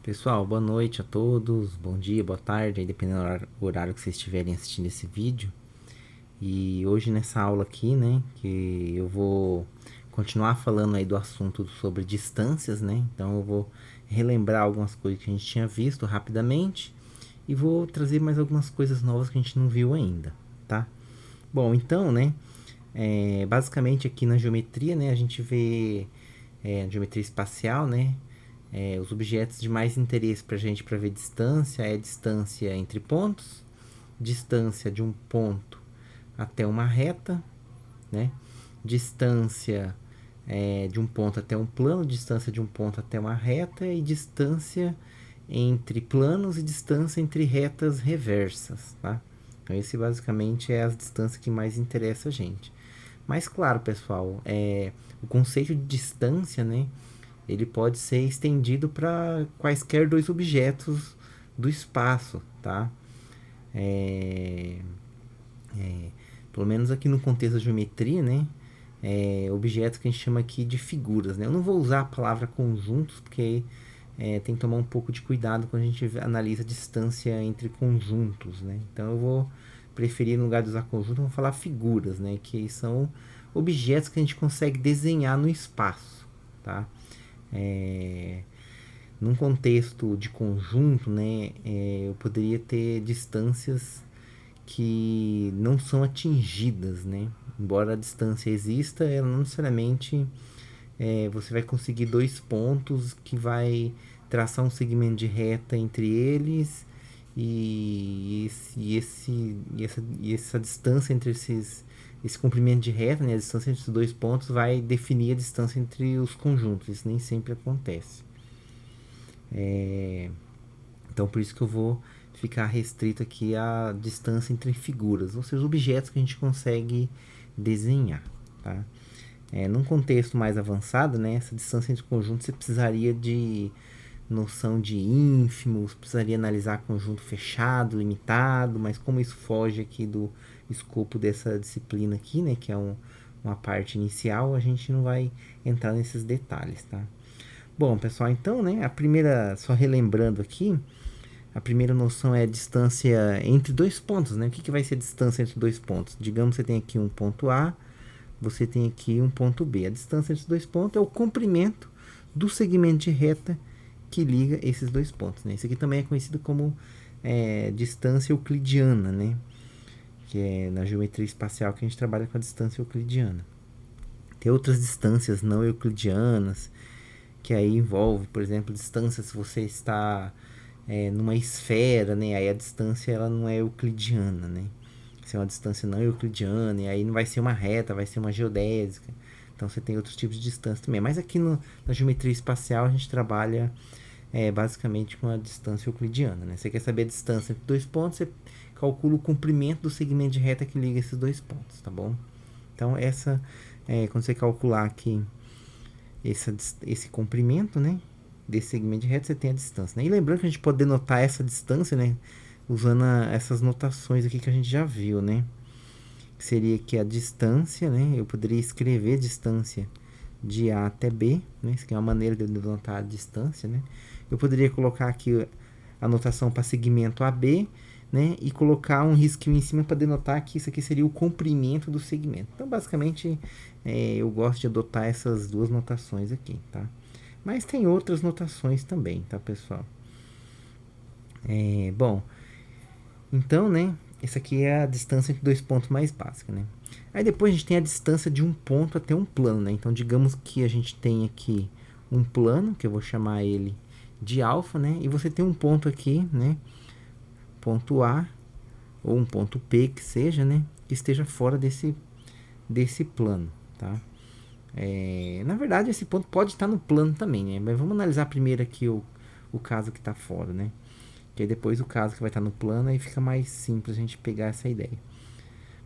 Pessoal, boa noite a todos, bom dia, boa tarde, aí dependendo do horário que vocês estiverem assistindo esse vídeo. E hoje nessa aula aqui, né, que eu vou continuar falando aí do assunto sobre distâncias, né? Então eu vou relembrar algumas coisas que a gente tinha visto rapidamente e vou trazer mais algumas coisas novas que a gente não viu ainda, tá? Bom, então, né, basicamente aqui na geometria, né, a gente vê geometria espacial, né? Os objetos de mais interesse para a gente para ver distância é a distância entre pontos, distância de um ponto até uma reta, né? Distância de um ponto até um plano, distância de um ponto até uma reta e distância entre planos e distância entre retas reversas, tá? Então esse basicamente é as distâncias que mais interessa a gente. Mas claro, pessoal, o conceito de distância, né? Ele pode ser estendido para quaisquer dois objetos do espaço, tá? É, Pelo menos aqui no contexto da geometria, né? Objetos que a gente chama aqui de figuras, né? Eu não vou usar a palavra conjuntos, porque tem que tomar um pouco de cuidado quando a gente analisa a distância entre conjuntos, né? Então eu vou preferir, no lugar de usar conjunto, eu vou falar figuras, né? Que são objetos que a gente consegue desenhar no espaço, tá? É, Num contexto de conjunto, né, eu poderia ter distâncias que não são atingidas, né? Embora a distância exista, ela não necessariamente você vai conseguir dois pontos que vai traçar um segmento de reta entre eles e essa distância entre esse comprimento de reta, né, a distância entre os dois pontos vai definir a distância entre os conjuntos. Isso nem sempre acontece. Então, por isso que eu vou ficar restrito aqui à distância entre figuras, ou seja, objetos que a gente consegue desenhar, tá? Num contexto mais avançado, né, essa distância entre conjuntos você precisaria de noção de ínfimos, precisaria analisar conjunto fechado, limitado, mas como isso foge aqui do escopo dessa disciplina aqui, né, que é uma parte inicial, a gente não vai entrar nesses detalhes, tá? Bom, pessoal, então, né, a primeira, só relembrando aqui, a primeira noção é a distância entre dois pontos, né? O que vai ser a distância entre dois pontos? Digamos que você tem aqui um ponto A, você tem aqui um ponto B. A distância entre dois pontos é o comprimento do segmento de reta que liga esses dois pontos, né? Isso aqui também é conhecido como distância euclidiana, né? Que é na geometria espacial que a gente trabalha com a distância euclidiana. Tem outras distâncias não euclidianas, que aí envolve, por exemplo, distância se você está numa esfera, né? Aí a distância ela não é euclidiana, né? Se é uma distância não euclidiana, e aí não vai ser uma reta, vai ser uma geodésica. Então você tem outros tipos de distância também. Mas aqui na geometria espacial a gente trabalha basicamente com a distância euclidiana, né? Você quer saber a distância entre dois pontos, você calcula o comprimento do segmento de reta que liga esses dois pontos, tá bom? Então quando você calcular aqui esse comprimento, né, desse segmento de reta, você tem a distância, né? E lembrando que a gente pode denotar essa distância, né, usando essas notações aqui que a gente já viu, né? Que seria aqui a distância, né? Eu poderia escrever distância de A até B, né? Isso aqui é uma maneira de denotar a distância, né? Eu poderia colocar aqui a notação para segmento AB, né? E colocar um risquinho em cima para denotar que isso aqui seria o comprimento do segmento. Então, basicamente, eu gosto de adotar essas duas notações aqui, tá? Mas tem outras notações também, tá, pessoal? Bom, então, né? Essa aqui é a distância entre dois pontos mais básica, né? Aí depois a gente tem a distância de um ponto até um plano, né? Então, digamos que a gente tem aqui um plano, que eu vou chamar ele de alfa, né? E você tem um ponto aqui, né? Ponto A, ou um ponto P, que seja, né? Que esteja fora desse plano, tá? Na verdade, esse ponto pode estar no plano também, né? Mas vamos analisar primeiro aqui o caso que está fora, né? Que aí depois o caso que vai estar no plano, aí fica mais simples a gente pegar essa ideia.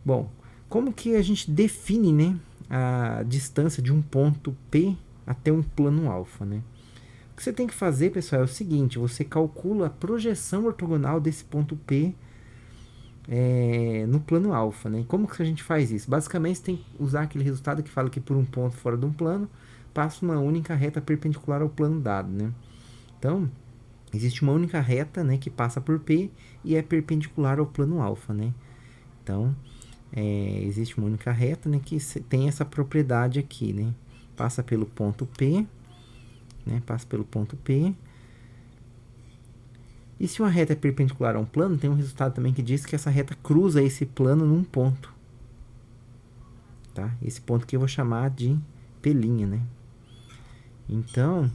Bom, como que a gente define, né, a distância de um ponto P até um plano alfa, né? O que você tem que fazer, pessoal, é o seguinte: você calcula a projeção ortogonal desse ponto P no plano alfa, né? Como que a gente faz isso? Basicamente, você tem que usar aquele resultado que fala que por um ponto fora de um plano passa uma única reta perpendicular ao plano dado, né? Então, existe uma única reta, né, que passa por P e é perpendicular ao plano alfa, né? Então, existe uma única reta, né, que tem essa propriedade aqui, né? Passa pelo ponto P, né? Passa pelo ponto P. E se uma reta é perpendicular a um plano, tem um resultado também que diz que essa reta cruza esse plano num ponto. Tá? Esse ponto aqui eu vou chamar de P', né? Então,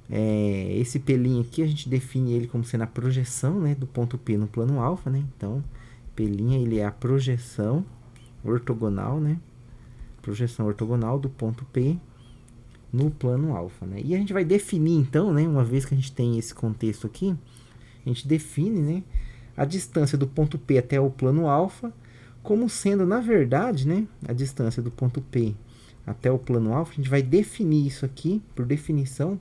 esse P' aqui a gente define ele como sendo a projeção, né, do ponto P no plano alfa, né? Então, P' ele é a projeção ortogonal, né? Projeção ortogonal do ponto P no plano alfa, né? E a gente vai definir então, né, uma vez que a gente tem esse contexto aqui, a gente define, né, a distância do ponto P até o plano alfa como sendo, na verdade, né, a distância do ponto P até o plano alfa, a gente vai definir isso aqui, por definição,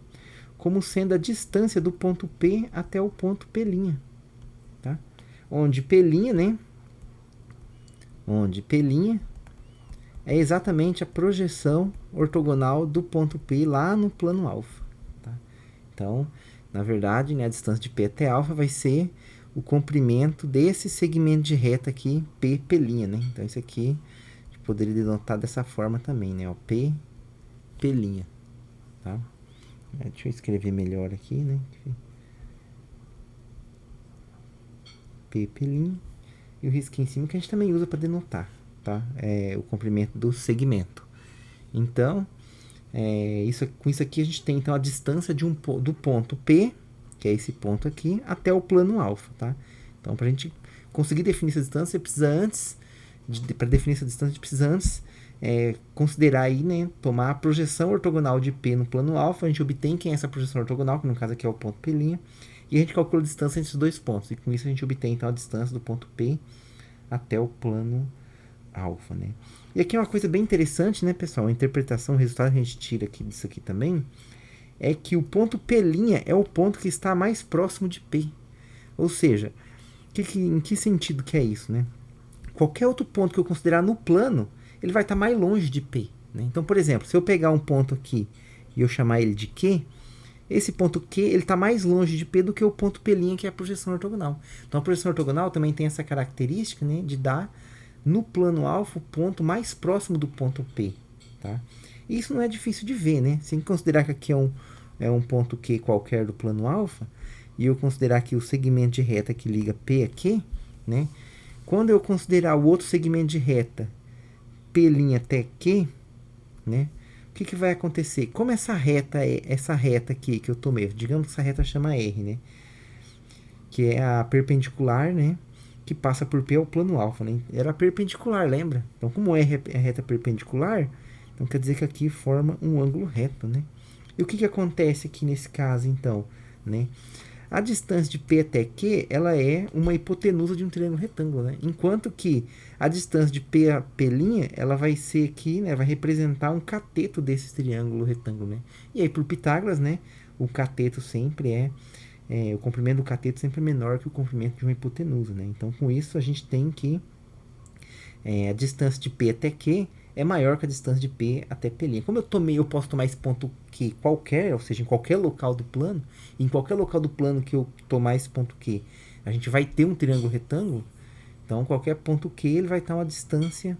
como sendo a distância do ponto P até o ponto P', tá? Onde P', né, onde P' é exatamente a projeção ortogonal do ponto P lá no plano alfa, tá? Então, na verdade, né, a distância de P até alfa vai ser o comprimento desse segmento de reta aqui, P', né? Então, isso aqui a gente poderia denotar dessa forma também, né? Ó, P', tá? Deixa eu escrever melhor aqui, né? P', e o risquinho em cima que a gente também usa para denotar, tá? O comprimento do segmento. Então, com isso aqui a gente tem então a distância do ponto P, que é esse ponto aqui, até o plano alfa, tá? Então, para a gente conseguir definir essa distância, precisa antes, para definir essa distância, a gente precisa antes considerar aí, né, tomar a projeção ortogonal de P no plano alfa, a gente obtém quem é essa projeção ortogonal, que no caso aqui é o ponto P', e a gente calcula a distância entre os dois pontos, e com isso a gente obtém então a distância do ponto P até o plano alfa, né? E aqui é uma coisa bem interessante, né, pessoal? A interpretação, o resultado que a gente tira aqui disso aqui também, é que o ponto P' é o ponto que está mais próximo de P. Ou seja, em que sentido que é isso, né? Qualquer outro ponto que eu considerar no plano, ele vai estar mais longe de P, né? Então, por exemplo, se eu pegar um ponto aqui e eu chamar ele de Q, esse ponto Q ele está mais longe de P do que o ponto P', que é a projeção ortogonal. Então, a projeção ortogonal também tem essa característica, né, de dar no plano alfa o ponto mais próximo do ponto P, tá? Isso não é difícil de ver, né? Se considerar que aqui é um ponto Q qualquer do plano alfa, e eu considerar que o segmento de reta que liga P a Q, né? Quando eu considerar o outro segmento de reta P' até Q, né? O que vai acontecer? Como essa reta aqui que eu tomei, digamos que essa reta chama R, né? Que é a perpendicular, né, que passa por P ao plano alfa, né? Era perpendicular, lembra? Então, como R é reta perpendicular, então quer dizer que aqui forma um ângulo reto, né? E o que acontece aqui nesse caso, então, né? A distância de P até Q, ela é uma hipotenusa de um triângulo retângulo, né? Enquanto que a distância de P a P', ela vai ser aqui, né? Vai representar um cateto desse triângulo retângulo, né? E aí, por Pitágoras, né? O cateto sempre o comprimento do cateto sempre é menor que o comprimento de uma hipotenusa, né? Então, com isso, a gente tem que a distância de P até Q é maior que a distância de P até P'. Como eu posso tomar esse ponto Q qualquer, ou seja, em qualquer local do plano, e em qualquer local do plano que eu tomar esse ponto Q, a gente vai ter um triângulo retângulo, então qualquer ponto Q ele vai estar uma distância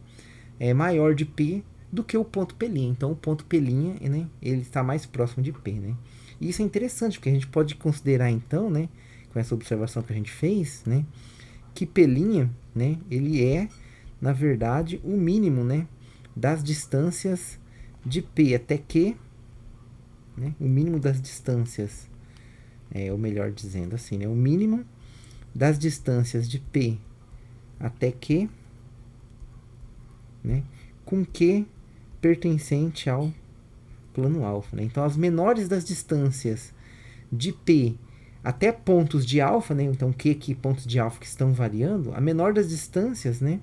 maior de P do que o ponto P'. Então o ponto P', né, ele está mais próximo de P, né? E isso é interessante, porque a gente pode considerar então, né, com essa observação que a gente fez, né, que P', né, ele é, na verdade, o mínimo, né, das distâncias de P até Q, né, o mínimo das distâncias, ou melhor dizendo assim, né, o mínimo das distâncias de P até Q, né, com Q pertencente ao plano alfa, né? Então, as menores das distâncias de P até pontos de alfa, né? Então, Q aqui, pontos de alfa que estão variando, a menor das distâncias, né?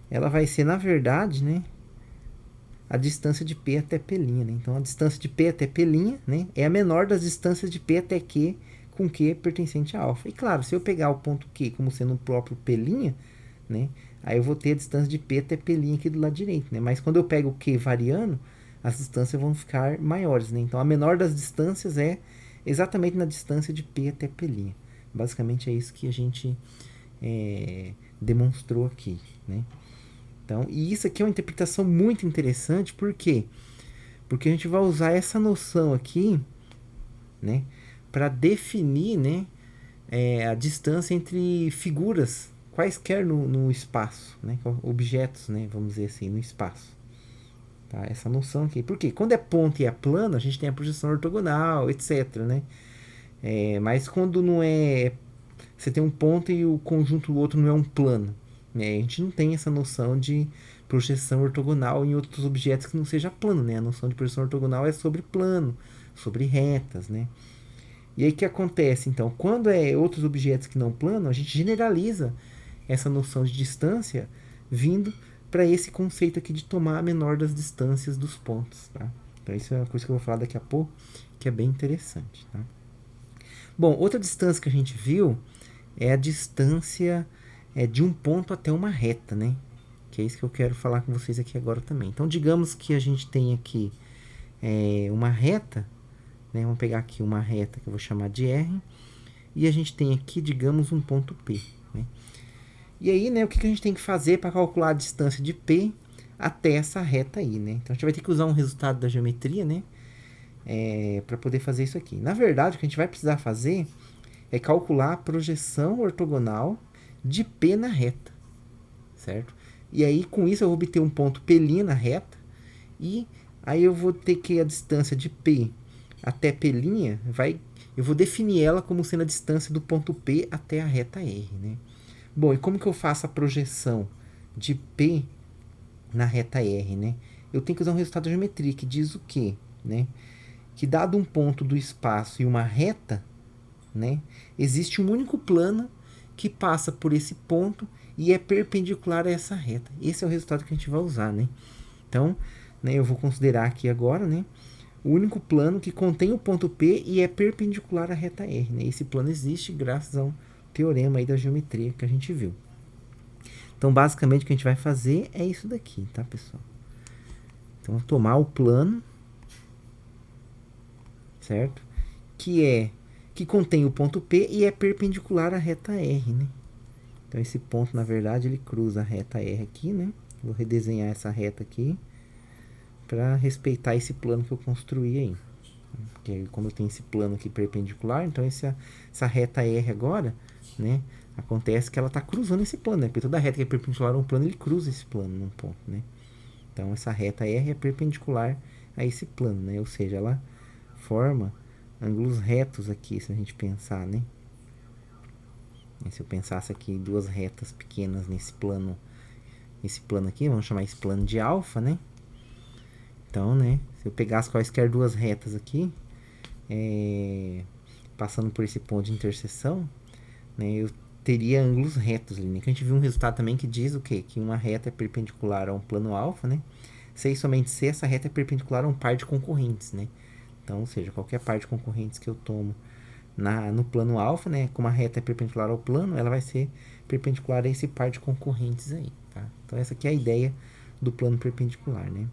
Ela vai ser, na verdade, né? A distância de P até P', né? Então, a distância de P até P', né? É a menor das distâncias de P até Q com Q pertencente a alfa. E, claro, se eu pegar o ponto Q como sendo o próprio P', né? Aí eu vou ter a distância de P até P' aqui do lado direito, né? Mas quando eu pego o Q variando, as distâncias vão ficar maiores, né? Então, a menor das distâncias é exatamente na distância de P até P'. Basicamente é isso que a gente demonstrou aqui, né? Então, e isso aqui é uma interpretação muito interessante, por quê? Porque a gente vai usar essa noção aqui, né, para definir, né, a distância entre figuras quaisquer no espaço, né, objetos, né, vamos dizer assim, no espaço. Tá? Essa noção aqui. Por quê? Quando é ponto e é plano, a gente tem a projeção ortogonal, etc, né? Mas quando não é... Você tem um ponto e o conjunto do outro não é um plano. Né? A gente não tem essa noção de projeção ortogonal em outros objetos que não seja plano. Né? A noção de projeção ortogonal é sobre plano, sobre retas. Né? E aí o que acontece? Então, quando é outros objetos que não plano, a gente generaliza essa noção de distância vindo para esse conceito aqui de tomar a menor das distâncias dos pontos. Tá? Então, isso é uma coisa que eu vou falar daqui a pouco, que é bem interessante. Tá? Bom, outra distância que a gente viu é a distância de um ponto até uma reta, né? Que é isso que eu quero falar com vocês aqui agora também. Então, digamos que a gente tem aqui uma reta, né? Vamos pegar aqui uma reta que eu vou chamar de R, e a gente tem aqui, digamos, um ponto P, né? E aí, né, o que a gente tem que fazer para calcular a distância de P até essa reta aí, né? Então, a gente vai ter que usar um resultado da geometria, né? Para poder fazer isso aqui. Na verdade, o que a gente vai precisar fazer é calcular a projeção ortogonal de P na reta, certo? E aí, com isso, eu vou obter um ponto P' na reta, e aí eu vou ter que a distância de P até P', eu vou definir ela como sendo a distância do ponto P até a reta R, né? Bom, e como que eu faço a projeção de P na reta R, né? Eu tenho que usar um resultado da geometria, que diz o quê, né? Que dado um ponto do espaço e uma reta, né, existe um único plano que passa por esse ponto e é perpendicular a essa reta. Esse é o resultado que a gente vai usar, né? Então, né, eu vou considerar aqui agora, né, o único plano que contém o ponto P e é perpendicular à reta R, né? Esse plano existe graças a um teorema aí da geometria que a gente viu. Então, basicamente, o que a gente vai fazer é isso daqui, tá, pessoal? Então, tomar o plano, certo? Que contém o ponto P e é perpendicular à reta R, né? Então, esse ponto, na verdade, ele cruza a reta R aqui, né? Vou redesenhar essa reta aqui para respeitar esse plano que eu construí aí. Porque aí, como eu tenho esse plano aqui perpendicular, então essa reta R agora, né? Acontece que ela está cruzando esse plano, né? Porque toda reta que é perpendicular a um plano, ele cruza esse plano num ponto, né? Então, essa reta R é perpendicular a esse plano, né? Ou seja, ela forma ângulos retos aqui, se a gente pensar, né? Se eu pensasse aqui duas retas pequenas nesse plano aqui, vamos chamar esse plano de alfa, né? Então, né, se eu pegasse quaisquer duas retas aqui, passando por esse ponto de interseção, né, eu teria ângulos retos ali, né? Que a gente viu um resultado também que diz o quê? Que uma reta é perpendicular a um plano alfa, né? Se e somente se essa reta é perpendicular a um par de concorrentes, né? Então, ou seja, qualquer par de concorrentes que eu tomo no plano alfa, né? Como a reta é perpendicular ao plano, ela vai ser perpendicular a esse par de concorrentes aí, tá? Então, essa aqui é a ideia do plano perpendicular, né?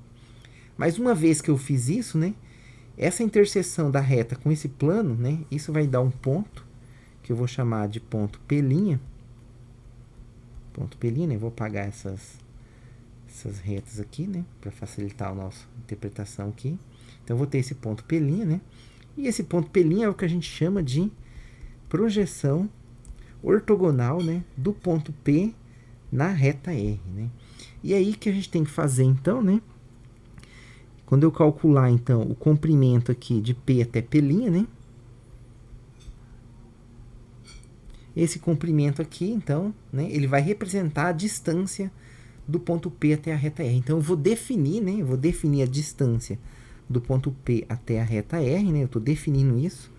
Mas uma vez que eu fiz isso, né? Essa interseção da reta com esse plano, né? Isso vai dar um ponto, que eu vou chamar de ponto P'. Ponto P', né? Eu vou apagar essas retas aqui, né? Para facilitar a nossa interpretação aqui. Então, eu vou ter esse ponto P', né? E esse ponto P' é o que a gente chama de projeção ortogonal, né, do ponto P na reta R, né? E aí que a gente tem que fazer, então, né? Quando eu calcular, então, o comprimento aqui de P até P', né? Esse comprimento aqui, então, né, ele vai representar a distância do ponto P até a reta R. Então, eu vou definir, né? Eu vou definir a distância do ponto P até a reta R, né? Eu estou definindo isso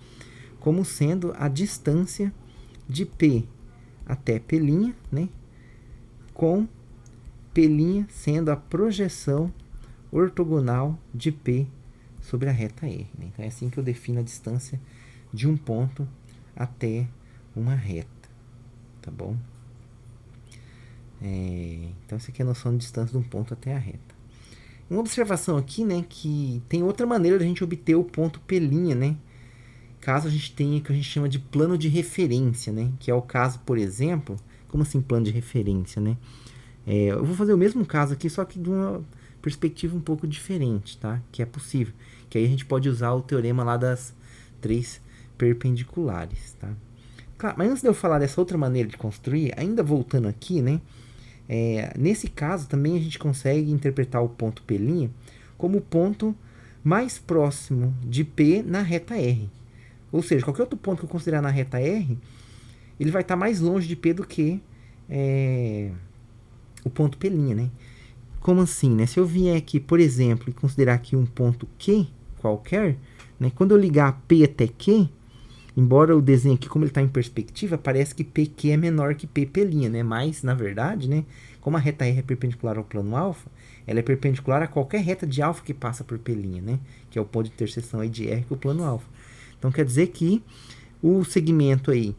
como sendo a distância de P até P', né? Com P' sendo a projeção ortogonal de P sobre a reta R, né? Então, é assim que eu defino a distância de um ponto até uma reta, tá bom? Então, essa aqui é a noção de distância de um ponto até a reta. Uma observação aqui, né, que tem outra maneira de a gente obter o ponto P', né? Caso a gente tenha o que a gente chama de plano de referência, né? Que é o caso, por exemplo, como assim plano de referência, né? Eu vou fazer o mesmo caso aqui, só que de uma perspectiva um pouco diferente, tá? Que é possível. Que aí a gente pode usar o teorema lá das 3 perpendiculares, tá? Claro, mas antes de eu falar dessa outra maneira de construir, ainda voltando aqui, né? Nesse caso também a gente consegue interpretar o ponto P' como o ponto mais próximo de P na reta R. Ou seja, qualquer outro ponto que eu considerar na reta R, ele vai estar mais longe de P do que o ponto P', né? Como assim, né? Se eu vier aqui, por exemplo, e considerar aqui um ponto Q qualquer, né? Quando eu ligar P até Q, embora o desenho aqui, como ele está em perspectiva, parece que PQ é menor que P', né? Mas, na verdade, né? Como a reta R é perpendicular ao plano alfa, ela é perpendicular a qualquer reta de alfa que passa por P', né? Que é o ponto de interseção aí de R com o plano alfa. Então, quer dizer que o segmento aí,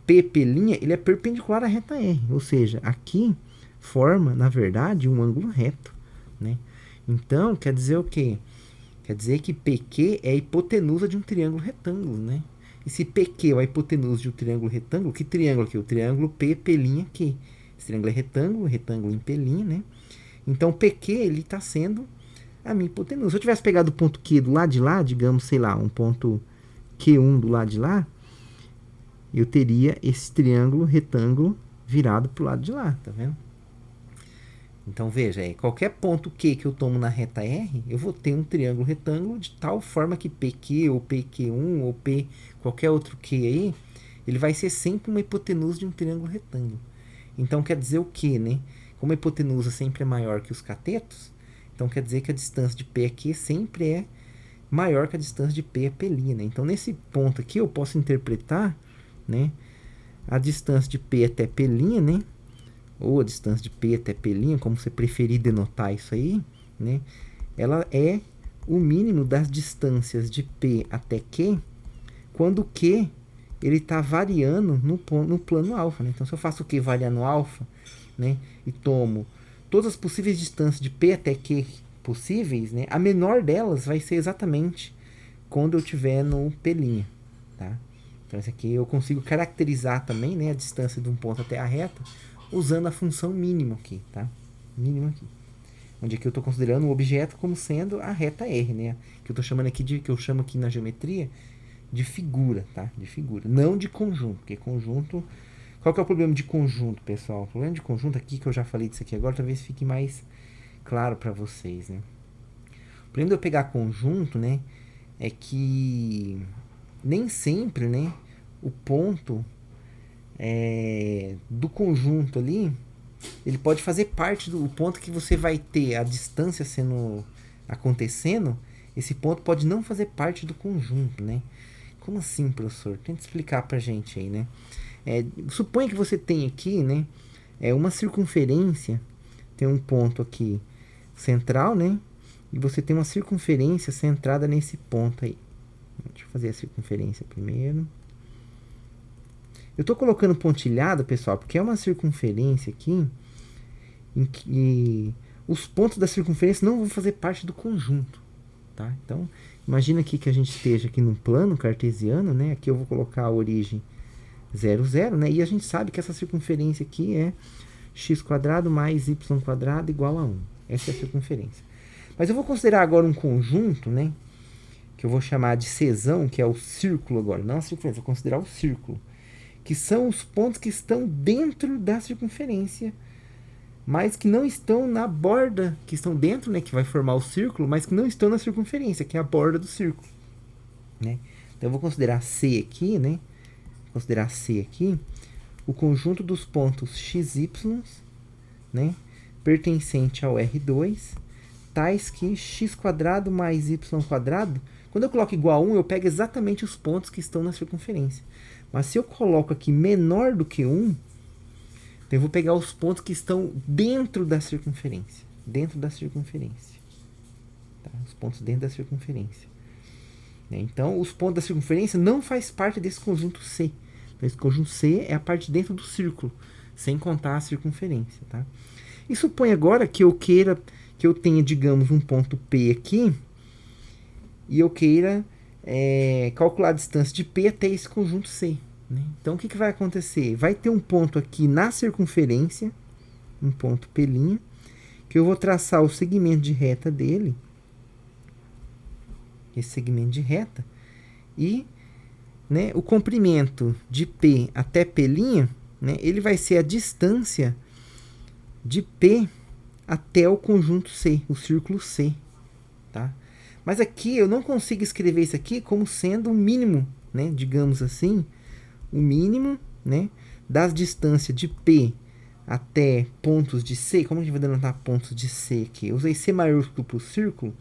P', ele é perpendicular à reta R. Ou seja, aqui forma, na verdade, um ângulo reto, né? Então, quer dizer o quê? Quer dizer que PQ é a hipotenusa de um triângulo retângulo, né? E se PQ é a hipotenusa de um triângulo retângulo, que triângulo aqui? O triângulo P', Q. Esse triângulo é retângulo, retângulo em P', né? Então, PQ, ele está sendo a minha hipotenusa. Se eu tivesse pegado o ponto Q do lado de lá, digamos, sei lá, um ponto Q1 do lado de lá, eu teria esse triângulo retângulo virado para o lado de lá, tá vendo? Então, veja, qualquer ponto Q que eu tomo na reta R, eu vou ter um triângulo retângulo de tal forma que PQ, ou PQ1, ou P, qualquer outro Q aí, ele vai ser sempre uma hipotenusa de um triângulo retângulo. Então, quer dizer o quê, né? Como a hipotenusa sempre é maior que os catetos, então quer dizer que a distância de P a Q sempre é maior que a distância de P a P', né? Então, nesse ponto aqui, eu posso interpretar, né, a distância de P até P', né? Ou a distância de P até P', como você preferir denotar isso aí, né? Ela é o mínimo das distâncias de P até Q, quando o Q ele está variando no plano alfa, né? Então, se eu faço o Q variar no alfa, né, e tomo todas as possíveis distâncias de P até Q possíveis, né, a menor delas vai ser exatamente quando eu estiver no P', tá? Então, esse aqui eu consigo caracterizar também, né, a distância de um ponto até a reta, usando a função mínima aqui, tá? Mínima aqui. Onde aqui eu estou considerando o objeto como sendo a reta R, né? Que eu estou chamando aqui que eu chamo aqui na geometria de figura, tá? De figura, não de conjunto, porque conjunto... Qual que é o problema de conjunto, pessoal? O problema de conjunto aqui, que eu já falei disso aqui agora, talvez fique mais claro para vocês, né? O problema de eu pegar conjunto, né, é que nem sempre, né, o ponto do conjunto ali, ele pode fazer parte do ponto que você vai ter a distância acontecendo, esse ponto pode não fazer parte do conjunto, né? Como assim, professor? Tenta explicar pra gente aí, né? Suponha que você tem aqui, né, uma circunferência, tem um ponto aqui central, né? E você tem uma circunferência centrada nesse ponto aí. Deixa eu fazer a circunferência primeiro. Eu estou colocando pontilhado, pessoal, porque é uma circunferência aqui em que os pontos da circunferência não vão fazer parte do conjunto, tá? Então, imagina aqui que a gente esteja aqui num plano cartesiano, né? Aqui eu vou colocar a origem 0, 0, né? E a gente sabe que essa circunferência aqui é x² mais y² igual a 1. Essa é a circunferência. Mas eu vou considerar agora um conjunto, né, que eu vou chamar de Czão, que é o círculo agora, não a circunferência, eu vou considerar o círculo, que são os pontos que estão dentro da circunferência, mas que não estão na borda, que estão dentro, né, que vai formar o círculo, mas que não estão na circunferência, que é a borda do círculo, né? Então eu vou considerar C aqui, né, considerar C aqui, o conjunto dos pontos XY, né, pertencente ao R2, tais que x² mais y², quando eu coloco igual a 1, eu pego exatamente os pontos que estão na circunferência. Mas se eu coloco aqui menor do que 1, então eu vou pegar os pontos que estão dentro da circunferência. Dentro da circunferência. Tá? Os pontos dentro da circunferência. Então, os pontos da circunferência não faz parte desse conjunto C. Então, esse conjunto C é a parte dentro do círculo, sem contar a circunferência. Tá? E supõe agora que eu queira que eu tenha, digamos, um ponto P aqui e eu queira calcular a distância de P até esse conjunto C. Né? Então, o que vai acontecer? Vai ter um ponto aqui na circunferência, um ponto P', que eu vou traçar o segmento de reta dele, esse segmento de reta, e né, o comprimento de P até P', né, ele vai ser a distância de P até o conjunto C, o círculo C. Tá? Mas aqui eu não consigo escrever isso aqui como sendo o mínimo, né, digamos assim, o mínimo, né, das distâncias de P até pontos de C. Como a gente vai denotar pontos de C aqui? Eu usei C maiúsculo para o círculo,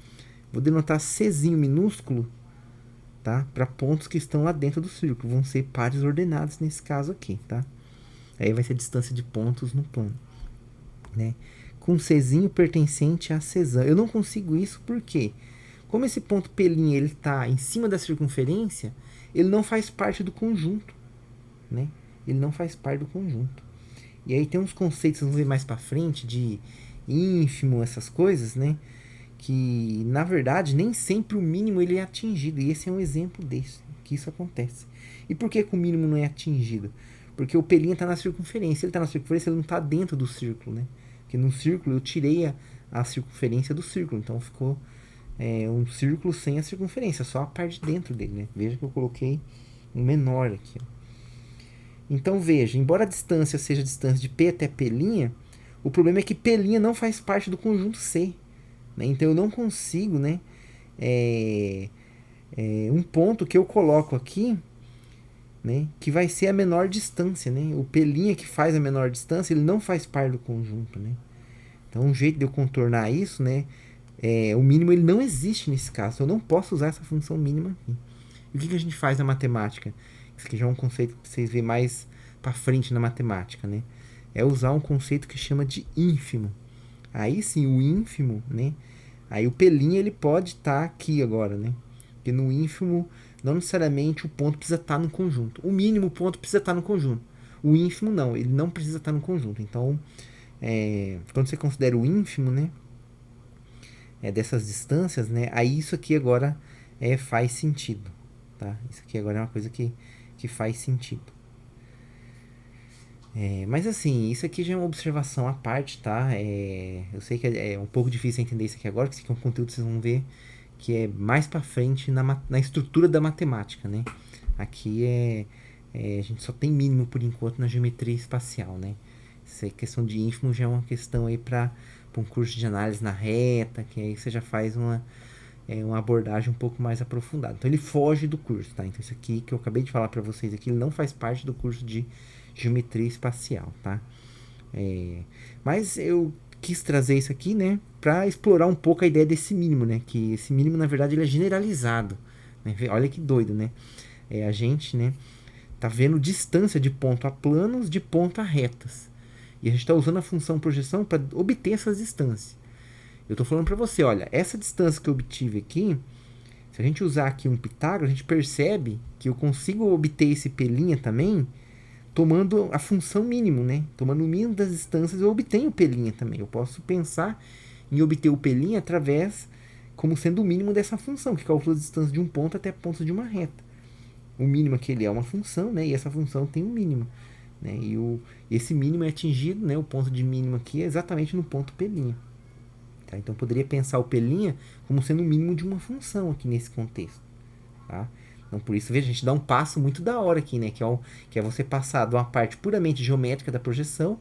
vou denotar Czinho minúsculo, tá? Para pontos que estão lá dentro do círculo. Vão ser pares ordenados nesse caso aqui, tá? Aí vai ser a distância de pontos no plano, né? Com Czinho pertencente a Czão. Eu não consigo isso porque, como esse ponto P' ele está em cima da circunferência, ele não faz parte do conjunto, né? Ele não faz parte do conjunto. E aí tem uns conceitos, vamos ver mais para frente, de ínfimo, essas coisas, né? Que, na verdade, nem sempre o mínimo ele é atingido. E esse é um exemplo desse, que isso acontece. E por que o mínimo não é atingido? Porque o P' está na circunferência. Ele está na circunferência, ele não está dentro do círculo, né? Porque no círculo eu tirei a circunferência do círculo. Então ficou um círculo sem a circunferência, só a parte de dentro dele, né? Veja que eu coloquei um menor aqui, ó. Então veja, embora a distância seja a distância de P até P', o problema é que P' não faz parte do conjunto C. Né? Então eu não consigo, né, um ponto que eu coloco aqui, né, que vai ser a menor distância. Né? O P' que faz a menor distância, ele não faz parte do conjunto. Né? Então um jeito de eu contornar isso, né, o mínimo ele não existe nesse caso. Eu não posso usar essa função mínima aqui. E o que a gente faz na matemática? Isso aqui já é um conceito que vocês veem mais para frente na matemática, né? É usar um conceito que chama de ínfimo. Aí sim, o ínfimo, né? Aí o P' ele pode estar aqui agora, né? Porque no ínfimo, não necessariamente o ponto precisa estar no conjunto. O mínimo ponto precisa estar no conjunto. O ínfimo não, ele não precisa estar no conjunto. Então, quando você considera o ínfimo, né? Dessas distâncias, né? Aí isso aqui agora faz sentido, tá? Isso aqui agora é uma coisa que faz sentido. Mas assim, isso aqui já é uma observação à parte, tá? Eu sei que é um pouco difícil entender isso aqui agora, porque isso aqui é um conteúdo que vocês vão ver que é mais pra frente na estrutura da matemática, né? Aqui a gente só tem mínimo por enquanto na geometria espacial, né? Essa questão de ínfimo já é uma questão aí para um curso de análise na reta, que aí você já faz uma abordagem um pouco mais aprofundada. Então ele foge do curso, tá? Então isso aqui que eu acabei de falar para vocês aqui, ele não faz parte do curso de geometria espacial, tá? Mas eu quis trazer isso aqui, né, para explorar um pouco a ideia desse mínimo, né? Que esse mínimo na verdade ele é generalizado, né? Olha que doido, né? A gente, né, tá vendo distância de ponto a planos, de ponto a retas. E a gente está usando a função projeção para obter essas distâncias. Eu estou falando para você, olha, essa distância que eu obtive aqui, se a gente usar aqui um Pitágoras, a gente percebe que eu consigo obter esse P' também, tomando a função mínimo, né? Tomando o mínimo das distâncias, eu obtenho o P' também. Eu posso pensar em obter o P' através, como sendo o mínimo dessa função, que calcula a distância de um ponto até ponto de uma reta. O mínimo aqui ele é uma função, né? E essa função tem um mínimo, né? E esse mínimo é atingido, né? O ponto de mínimo aqui é exatamente no ponto P'. Tá? Então, poderia pensar o P' como sendo o mínimo de uma função aqui nesse contexto. Tá? Então, por isso, veja, a gente dá um passo muito da hora aqui, né? Que é você passar de uma parte puramente geométrica da projeção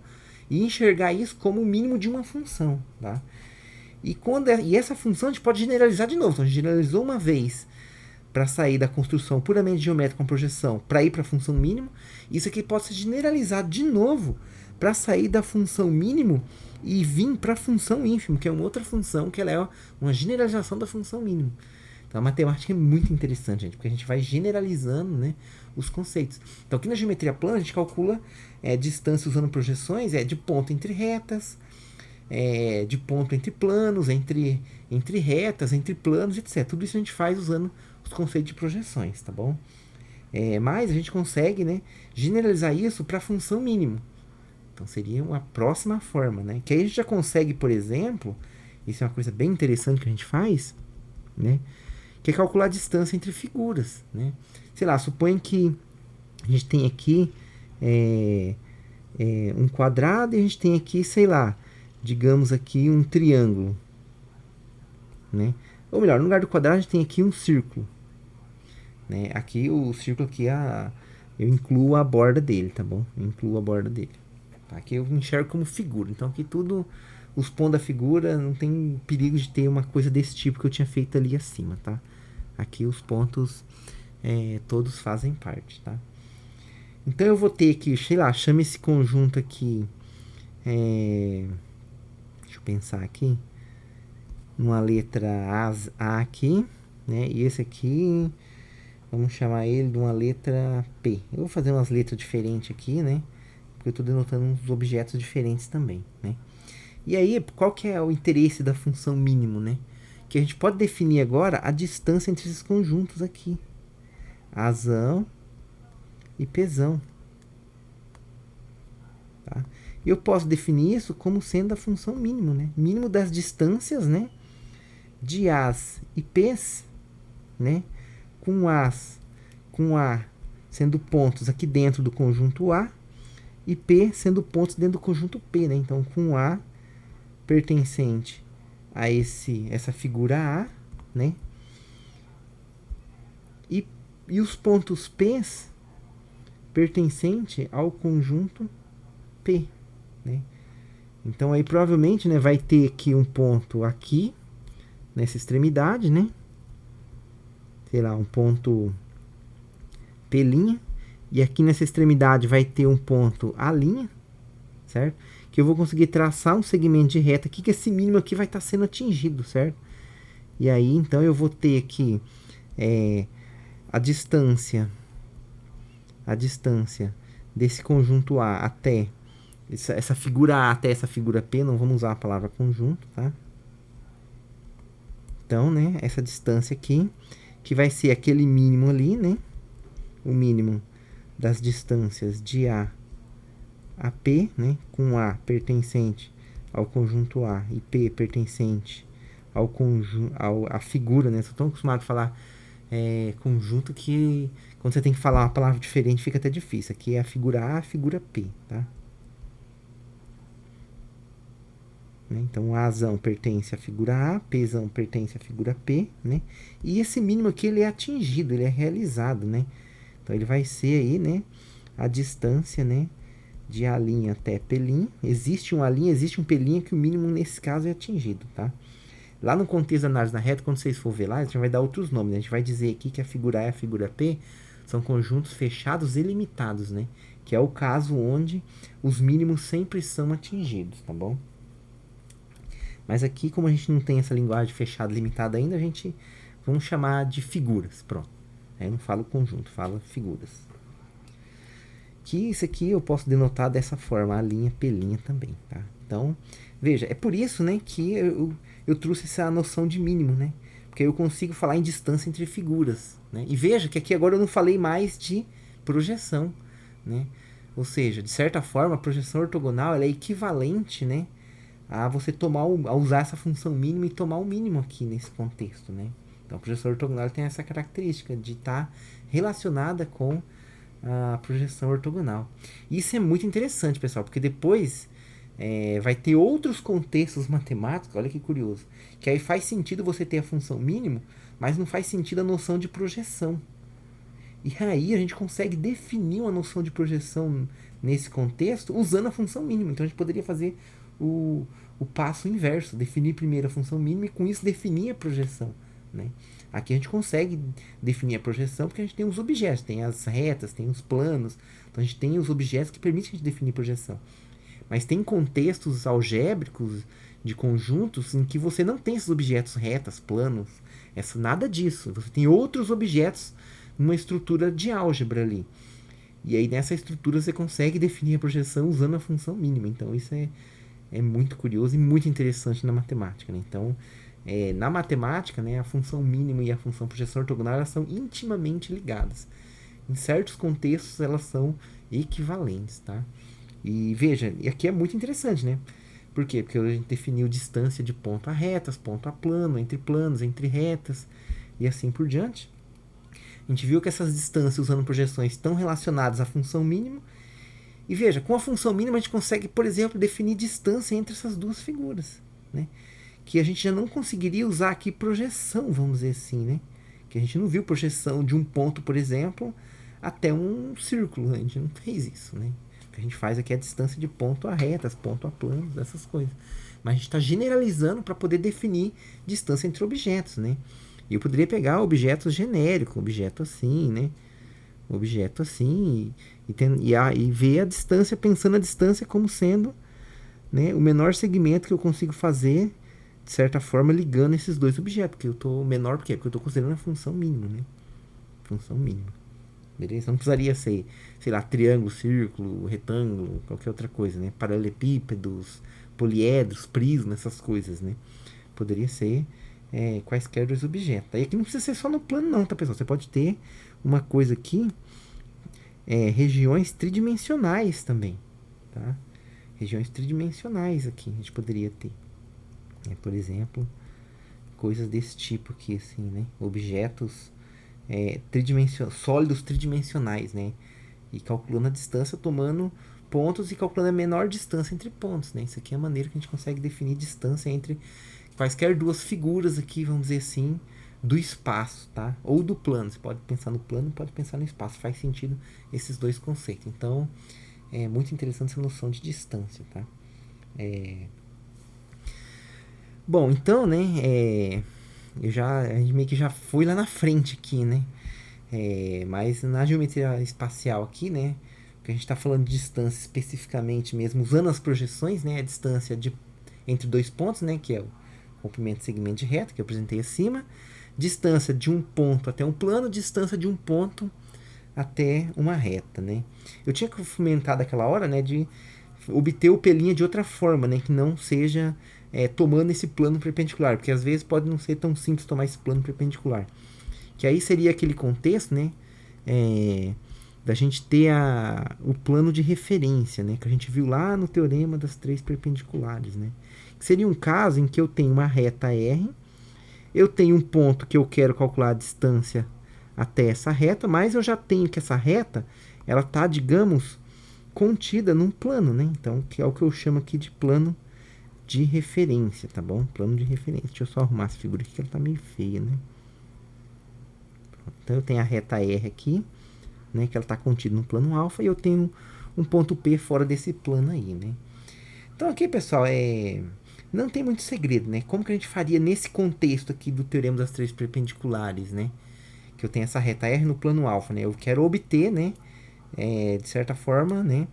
e enxergar isso como o mínimo de uma função. Tá? E essa função a gente pode generalizar de novo. Então, a gente generalizou uma vez para sair da construção puramente geométrica com projeção para ir para a função mínimo. Isso aqui pode ser generalizado de novo para sair da função mínimo e vir para a função ínfimo, que é uma outra função, que ela é uma generalização da função mínimo. Então a matemática é muito interessante, gente, porque a gente vai generalizando, né, os conceitos. Então aqui na geometria plana a gente calcula distância usando projeções, de ponto entre retas, de ponto entre planos, entre retas, entre planos, etc. Tudo isso a gente faz usando os conceitos de projeções, tá bom? Mas a gente consegue, né, generalizar isso para a função mínimo. Então seria uma próxima forma, né? Que aí a gente já consegue, por exemplo, Isso é uma coisa bem interessante que a gente faz, né? Que é calcular a distância entre figuras, né? Sei lá, suponha que a gente tem aqui um quadrado e a gente tem aqui, sei lá, digamos aqui um triângulo, né? Ou melhor, no lugar do quadrado a gente tem aqui um círculo, né? Aqui o círculo aqui eu incluo a borda dele, tá bom? Eu incluo a borda dele. Tá? Aqui eu enxergo como figura. Então aqui tudo, os pontos da figura, não tem perigo de ter uma coisa desse tipo que eu tinha feito ali acima, tá? Aqui os pontos todos fazem parte, tá? Então eu vou ter aqui, sei lá, chama esse conjunto aqui, deixa eu pensar aqui, uma letra A aqui, né? E esse aqui, vamos chamar ele de uma letra P. Eu vou fazer umas letras diferentes aqui, né? Porque eu estou denotando uns objetos diferentes também, né? E aí, qual que é o interesse da função mínimo, né? Que a gente pode definir agora a distância entre esses conjuntos aqui. Azão e Pzão. Tá? E eu posso definir isso como sendo a função mínimo, né? Mínimo das distâncias, né? De As e Ps, né? Com A sendo pontos aqui dentro do conjunto A e P sendo pontos dentro do conjunto P, né? Então, com A pertencente a essa figura A, né? E os pontos P pertencente ao conjunto P, né? Então aí provavelmente, né, vai ter aqui um ponto aqui nessa extremidade, né? Sei lá, um ponto P', e aqui nessa extremidade vai ter um ponto A', certo? Que eu vou conseguir traçar um segmento de reta aqui, que esse mínimo aqui vai estar sendo atingido, certo? E aí, então, eu vou ter aqui a distância desse conjunto A até essa figura A até essa figura P, não vamos usar a palavra conjunto, tá? Então, né, essa distância aqui, que vai ser aquele mínimo ali, né? O mínimo das distâncias de A a P, né, com A pertencente ao conjunto A e P pertencente ao conjunto, à figura, né? Estou tão acostumado a falar conjunto que quando você tem que falar uma palavra diferente fica até difícil. Aqui é a figura A, a figura P, tá? Né? Então, Azão pertence à figura A, Pzão pertence à figura P, né? E esse mínimo aqui ele é atingido, ele é realizado, né? Então, ele vai ser aí, né, a distância, né, de A' até P'. Existe um A', existe um P' que o mínimo nesse caso é atingido, tá? Lá no contexto da análise na reta, quando vocês for ver lá, a gente vai dar outros nomes, né? A gente vai dizer aqui que a figura A e a figura P são conjuntos fechados e limitados, né? Que é o caso onde os mínimos sempre são atingidos, tá bom? Mas aqui, como a gente não tem essa linguagem fechada e limitada ainda, a gente vamos chamar de figuras, pronto. Aí eu não falo conjunto, falo figuras. Que isso aqui eu posso denotar dessa forma, A', P' também, tá? Então, veja, é por isso, né, que eu trouxe essa noção de mínimo, né? Porque eu consigo falar em distância entre figuras, né? E veja que aqui agora eu não falei mais de projeção, né? Ou seja, de certa forma, a projeção ortogonal ela é equivalente, né, a você a usar essa função mínima e tomar o mínimo aqui nesse contexto, né? Então, a projeção ortogonal tem essa característica de estar relacionada com a projeção ortogonal. Isso é muito interessante, pessoal, porque depois vai ter outros contextos matemáticos, olha que curioso, que aí faz sentido você ter a função mínimo, mas não faz sentido a noção de projeção. E aí a gente consegue definir uma noção de projeção nesse contexto usando a função mínima. Então a gente poderia fazer o passo inverso, definir primeiro a função mínima e com isso definir a projeção, né? Aqui a gente consegue definir a projeção porque a gente tem os objetos, tem as retas, tem os planos, então a gente tem os objetos que permitem a gente definir projeção. Mas tem contextos algébricos de conjuntos em que você não tem esses objetos retas, planos, nada disso. Você tem outros objetos numa estrutura de álgebra ali. E aí nessa estrutura você consegue definir a projeção usando a função mínima. Então isso é muito curioso e muito interessante na matemática, né? Então, na matemática, né, a função mínima e a função projeção ortogonal elas são intimamente ligadas. Em certos contextos elas são equivalentes, tá? E veja, e aqui é muito interessante, né? Por quê? Porque a gente definiu distância de ponto a retas, ponto a plano, planos, entre retas e assim por diante. A gente viu que essas distâncias usando projeções estão relacionadas à função mínima. E veja, com a função mínima a gente consegue, por exemplo, definir distância entre essas duas figuras, né? Que a gente já não conseguiria usar aqui projeção, vamos dizer assim, né? Que a gente não viu projeção de um ponto, por exemplo, até um círculo. A gente não fez isso, né? O que a gente faz aqui é a distância de ponto a retas, ponto a planos, essas coisas. Mas a gente está generalizando para poder definir distância entre objetos, né? E eu poderia pegar objetos genéricos, objeto assim, né? Objeto assim, e ver a distância, pensando a distância como sendo, né, o menor segmento que eu consigo fazer, de certa forma, ligando esses dois objetos. Porque eu estou menor, por quê? Porque eu estou considerando a função mínima, né? Função mínima. Beleza? Não precisaria ser, sei lá, triângulo, círculo, retângulo, qualquer outra coisa, né? Paralelepípedos, poliedros, prisma, essas coisas, né? Poderia ser quaisquer dois objetos. Aí aqui não precisa ser só no plano não, tá, pessoal? Você pode ter uma coisa aqui, regiões tridimensionais também, tá? Regiões tridimensionais aqui a gente poderia ter. Por exemplo, coisas desse tipo aqui, assim, né? Objetos sólidos tridimensionais, né? E calculando a distância, tomando pontos e calculando a menor distância entre pontos, né? Isso aqui é a maneira que a gente consegue definir distância entre quaisquer duas figuras aqui, vamos dizer assim, do espaço, tá? Ou do plano. Você pode pensar no plano, pode pensar no espaço. Faz sentido esses dois conceitos. Então, é muito interessante essa noção de distância, tá? Bom, então, né? A gente meio que já foi lá na frente aqui, né? Mas na geometria espacial aqui, né? Que a gente está falando de distância especificamente mesmo, usando as projeções, né? A distância entre dois pontos, né? Que é o comprimento de segmento de reta, que eu apresentei acima. Distância de um ponto até um plano, distância de um ponto até uma reta, né? Eu tinha comentado aquela hora, né? De obter o P' de outra forma, né? Que não seja tomando esse plano perpendicular. Porque às vezes pode não ser tão simples tomar esse plano perpendicular. Que aí seria aquele contexto, né? Da gente ter o plano de referência, né? Que a gente viu lá no teorema das três perpendiculares, né? Que seria um caso em que eu tenho uma reta R, eu tenho um ponto que eu quero calcular a distância até essa reta, mas eu já tenho que essa reta, ela está, digamos, contida num plano, né? Então, que é o que eu chamo aqui de plano de referência, tá bom? Plano de referência. Deixa eu só arrumar essa figura aqui, que ela tá meio feia, né? Então, eu tenho a reta R aqui, né? Que ela está contida no plano alfa, e eu tenho um ponto P fora desse plano aí, né? Então, aqui, pessoal, não tem muito segredo, né? Como que a gente faria nesse contexto aqui do teorema das três perpendiculares, né? Que eu tenho essa reta R no plano alfa, né? Eu quero obter, né? De certa forma, né?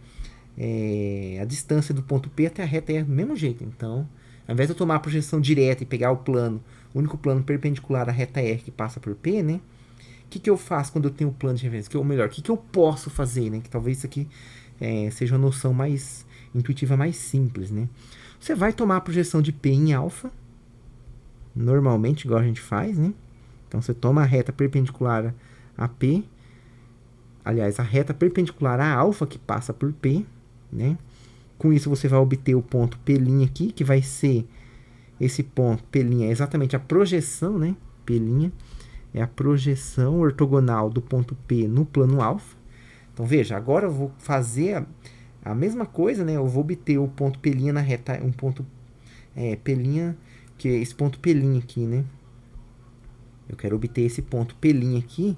A distância do ponto P até a reta R do mesmo jeito. Então, ao invés de eu tomar a projeção direta e pegar o único plano perpendicular à reta R que passa por P, né? O que eu faço quando eu tenho o plano de referência? Ou melhor, o que eu posso fazer, né? Que talvez isso aqui seja uma noção mais intuitiva, mais simples, né? Você vai tomar a projeção de P em alfa, normalmente, igual a gente faz, né? Então, você toma a reta perpendicular a P, aliás, a reta perpendicular a alfa, que passa por P, né? Com isso, você vai obter o ponto P' aqui, que vai ser esse ponto P' é exatamente a projeção, né? P' é a projeção ortogonal do ponto P no plano alfa. Então, veja, agora eu vou fazer a mesma coisa, né? Eu vou obter o ponto P' na reta, um ponto P', que é esse ponto P' aqui, né? Eu quero obter esse ponto P' aqui,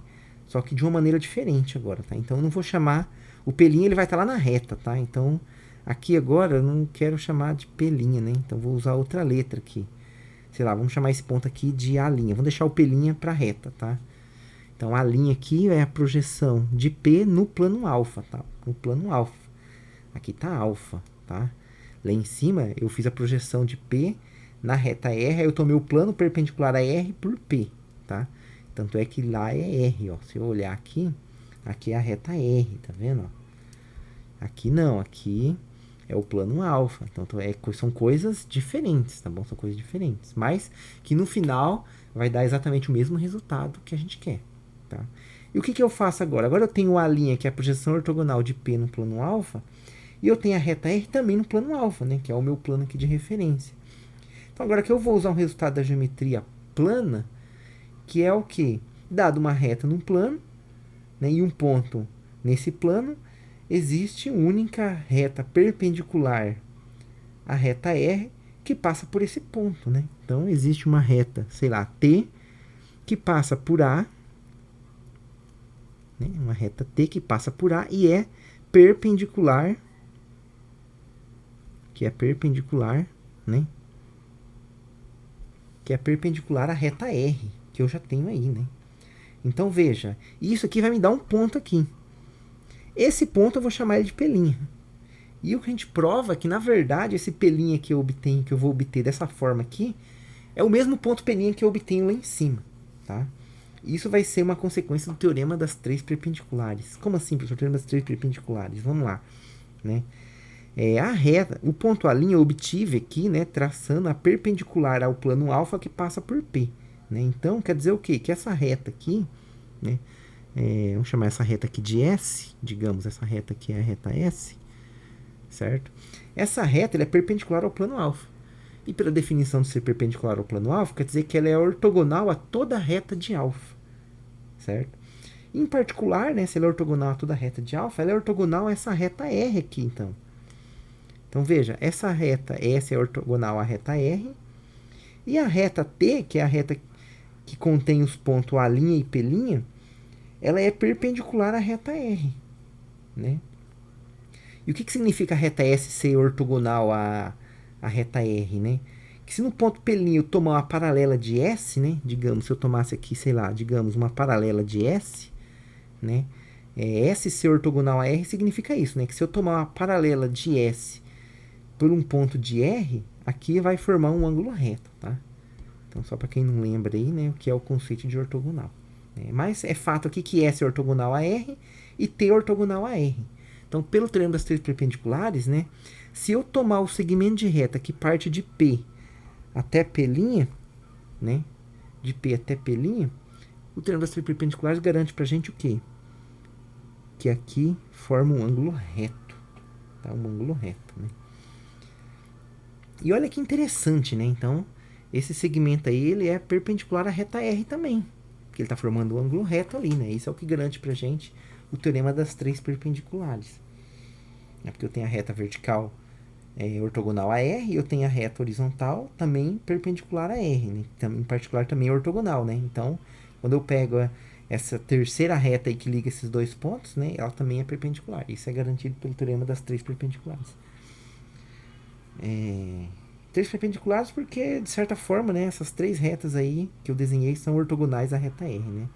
só que de uma maneira diferente agora, tá? Então, eu não vou chamar... O P' ele vai estar lá na reta, tá? Então, aqui agora eu não quero chamar de P', né? Então, vou usar outra letra aqui. Sei lá, vamos chamar esse ponto aqui de A'. Vamos deixar o P' para reta, tá? Então, A' aqui é a projeção de P no plano alfa, tá? No plano alfa. Aqui tá alfa, tá? Lá em cima, eu fiz a projeção de P na reta R, aí eu tomei o plano perpendicular a R por P, tá? Tanto é que lá é R, ó. Se eu olhar aqui é a reta R, tá vendo? Ó? Aqui não, aqui é o plano alfa. Então, são coisas diferentes, tá bom? São coisas diferentes. Mas que no final vai dar exatamente o mesmo resultado que a gente quer, tá? E o que eu faço agora? Agora eu tenho a linha, que é a projeção ortogonal de P no plano alfa, E eu tenho a reta R também no plano alfa, né? Que é o meu plano aqui de referência. Então agora que eu vou usar um resultado da geometria plana, que é o que? Dado uma reta num plano, né, e um ponto nesse plano, existe uma única reta perpendicular à reta R que passa por esse ponto, né? Então existe uma reta, sei lá, T, que passa por A, né? Uma reta T que passa por A e é perpendicular, né? Que é perpendicular à reta R, que eu já tenho aí, né? Então veja, isso aqui vai me dar um ponto aqui. Esse ponto eu vou chamar ele de P'. E o que a gente prova é que, na verdade, esse P' que eu obtenho, que eu vou obter dessa forma aqui, é o mesmo ponto P' que eu obtenho lá em cima, tá? Isso vai ser uma consequência do teorema das três perpendiculares. Como assim, professor? Teorema das três perpendiculares. Vamos lá, né? A reta, o ponto A' eu obtive aqui, né, traçando a perpendicular ao plano alfa que passa por P, né? Então, quer dizer o quê? Que essa reta aqui, né, vamos chamar essa reta aqui de S, digamos, essa reta aqui é a reta S, certo? Essa reta ela é perpendicular ao plano alfa. E pela definição de ser perpendicular ao plano alfa, quer dizer que ela é ortogonal a toda reta de alfa, certo? Em particular, né, se ela é ortogonal a toda reta de alfa, ela é ortogonal a essa reta R aqui, então. Então, veja, essa reta S é ortogonal à reta R, e a reta T, que é a reta que contém os pontos A' e P', ela é perpendicular à reta R, né? E o que significa a reta S ser ortogonal à reta R, né? Que se no ponto P' eu tomar uma paralela de S, né? Digamos, se eu tomasse aqui, sei lá, digamos, uma paralela de S, né? S ser ortogonal a R significa isso, né? Que se eu tomar uma paralela de S por um ponto de R, aqui vai formar um ângulo reto, tá? Então, só para quem não lembra aí, né, o que é o conceito de ortogonal. Mas é fato aqui que S é ortogonal a R e T é ortogonal a R. Então, pelo teorema das três perpendiculares, né, se eu tomar o segmento de reta que parte de P até P', né, de P até P', o teorema das três perpendiculares garante para a gente o quê? Que aqui forma um ângulo reto, tá? Um ângulo reto, né? E olha que interessante, né? Então, esse segmento aí, ele é perpendicular à reta R também, porque ele está formando um ângulo reto ali, né? Isso é o que garante pra gente o teorema das três perpendiculares. Porque eu tenho a reta vertical ortogonal a R, e eu tenho a reta horizontal também perpendicular a R, né? Em particular também é ortogonal, né? Então, quando eu pego essa terceira reta aí que liga esses dois pontos, né? Ela também é perpendicular. Isso é garantido pelo teorema das três perpendiculares. Três perpendiculares porque, de certa forma, né, essas três retas aí que eu desenhei são ortogonais à reta R, né?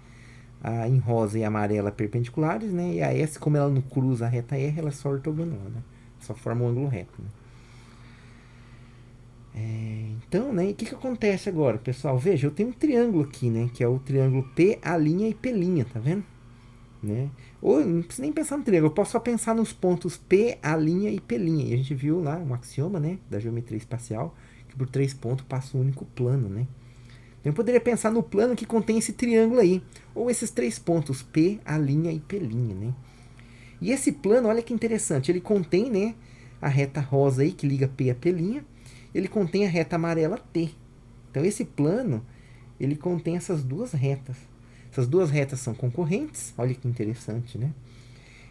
A em rosa e amarela perpendiculares, né? E a S, como ela não cruza a reta R, ela é só ortogonal, né? Só forma um ângulo reto, né? Então, né, o que acontece agora, pessoal? Veja, eu tenho um triângulo aqui, né? Que é o triângulo P, A' e P', tá vendo? Né? Ou não preciso nem pensar no triângulo, eu posso só pensar nos pontos P, A' e P'. E a gente viu lá um axioma, né, da geometria espacial, que por 3 pontos passa um único plano, né? Então eu poderia pensar no plano que contém esse triângulo aí, ou esses 3 pontos P, A' e P', né? E esse plano, olha que interessante, ele contém, né, a reta rosa aí que liga P a P', ele contém a reta amarela T. Então esse plano, ele contém essas duas retas. Essas duas retas são concorrentes, olha que interessante, né?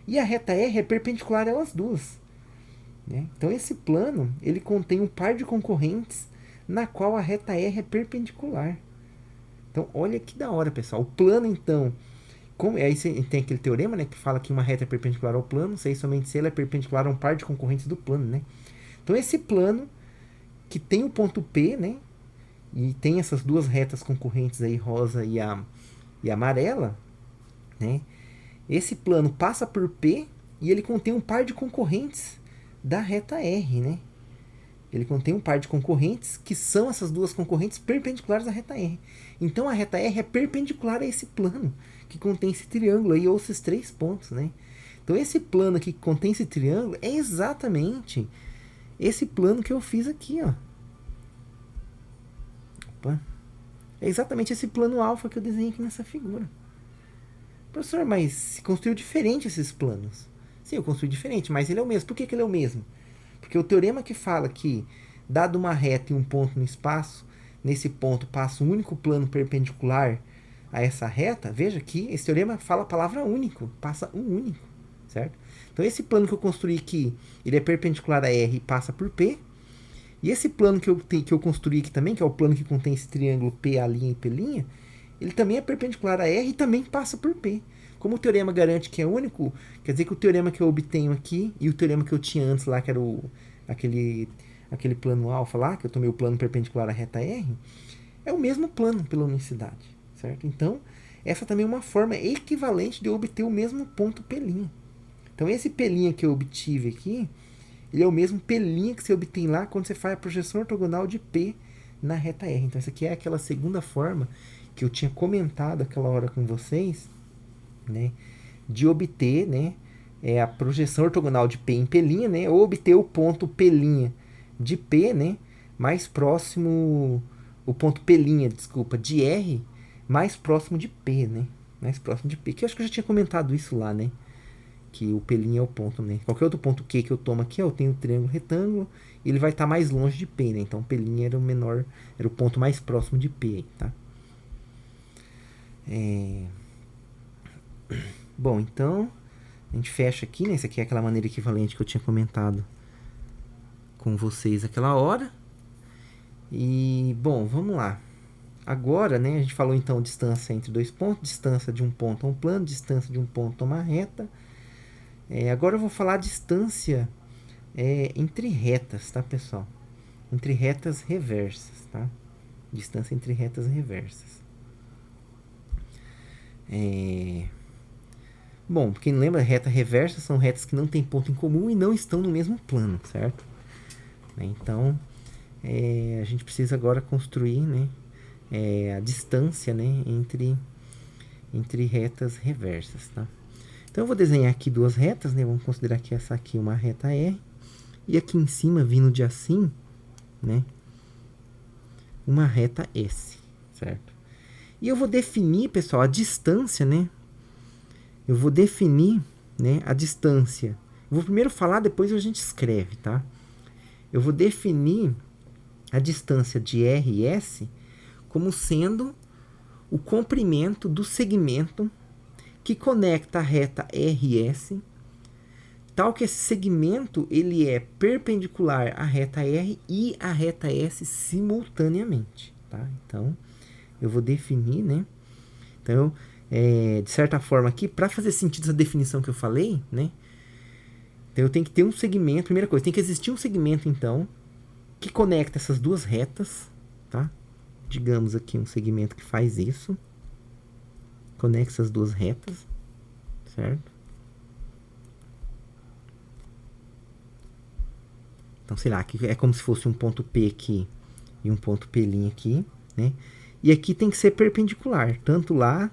E a reta R é perpendicular a elas duas, né? Então esse plano, ele contém um par de concorrentes na qual a reta R é perpendicular. Então olha que da hora, pessoal. O plano, então, aí você tem aquele teorema, né, que fala que uma reta é perpendicular ao plano, se somente se ela é perpendicular a um par de concorrentes do plano, né? Então esse plano, que tem o ponto P, né, e tem essas duas retas concorrentes aí, rosa e amarela, né? Esse plano passa por P e ele contém um par de concorrentes da reta R, né? Ele contém um par de concorrentes que são essas duas concorrentes perpendiculares à reta R. Então a reta R é perpendicular a esse plano que contém esse triângulo aí, ou esses 3 pontos, né? Então esse plano aqui que contém esse triângulo é exatamente esse plano que eu fiz aqui, ó. Opa. É exatamente esse plano alfa que eu desenhei aqui nessa figura. Professor, mas se construiu diferente esses planos. Sim, eu construí diferente, mas ele é o mesmo. Por que, que ele é o mesmo? Porque o teorema que fala que, dado uma reta e um ponto no espaço, nesse ponto passa um único plano perpendicular a essa reta, veja que esse teorema fala a palavra único, passa um único, certo? Então esse plano que eu construí aqui, ele é perpendicular a R e passa por P. E esse plano que eu construí aqui também, que é o plano que contém esse triângulo PA' e P', ele também é perpendicular a R e também passa por P. Como o teorema garante que é único, quer dizer que o teorema que eu obtenho aqui e o teorema que eu tinha antes lá, que era aquele plano alfa lá, que eu tomei o plano perpendicular à reta R, é o mesmo plano pela unicidade, certo? Então, essa também é uma forma equivalente de eu obter o mesmo ponto P'. Então, esse P' que eu obtive aqui, ele é o mesmo P' que você obtém lá quando você faz a projeção ortogonal de P na reta R. Então, essa aqui é aquela segunda forma que eu tinha comentado aquela hora com vocês, né, de obter, né, a projeção ortogonal de P em P', né, ou obter o ponto P' de P, né, mais próximo, o ponto P', desculpa, de R, mais próximo de P, né, mais próximo de P, que eu acho que eu já tinha comentado isso lá, né, que o P' é o ponto, né, qualquer outro ponto Q que eu tomo aqui, ó, eu tenho o triângulo retângulo, e ele vai estar mais longe de P, né, então o P' era o menor, era o ponto mais próximo de P, tá. Bom, então a gente fecha aqui, né? Essa aqui é aquela maneira equivalente que eu tinha comentado com vocês aquela hora. E, bom, vamos lá. Agora, né, a gente falou então distância entre dois pontos, distância de um ponto a um plano, distância de um ponto a uma reta. Agora eu vou falar distância entre retas, tá, pessoal? Entre retas reversas, tá? Distância entre retas reversas. Bom, quem não lembra, reta reversa são retas que não têm ponto em comum e não estão no mesmo plano, certo? Então, a gente precisa agora construir, né, a distância, né, entre retas reversas, tá? Então, eu vou desenhar aqui duas retas, né? Vamos considerar que essa aqui é uma reta R. E aqui em cima, vindo de assim, né, uma reta S, certo? E eu vou definir, pessoal, a distância, né? Eu vou definir, né, a distância. Eu vou primeiro falar, depois a gente escreve, tá? Eu vou definir a distância de R e S como sendo o comprimento do segmento que conecta a reta R e S, tal que esse segmento ele é perpendicular à reta R e à reta S simultaneamente, tá? Então, eu vou definir, né? Então, de certa forma aqui, para fazer sentido essa definição que eu falei, né? Então eu tenho que ter um segmento, primeira coisa, tem que existir um segmento então que conecta essas duas retas, tá? Digamos aqui um segmento que faz isso, conecta essas duas retas, certo? Então, sei lá, aqui é como se fosse um ponto P aqui e um ponto P' aqui, né? E aqui tem que ser perpendicular, tanto lá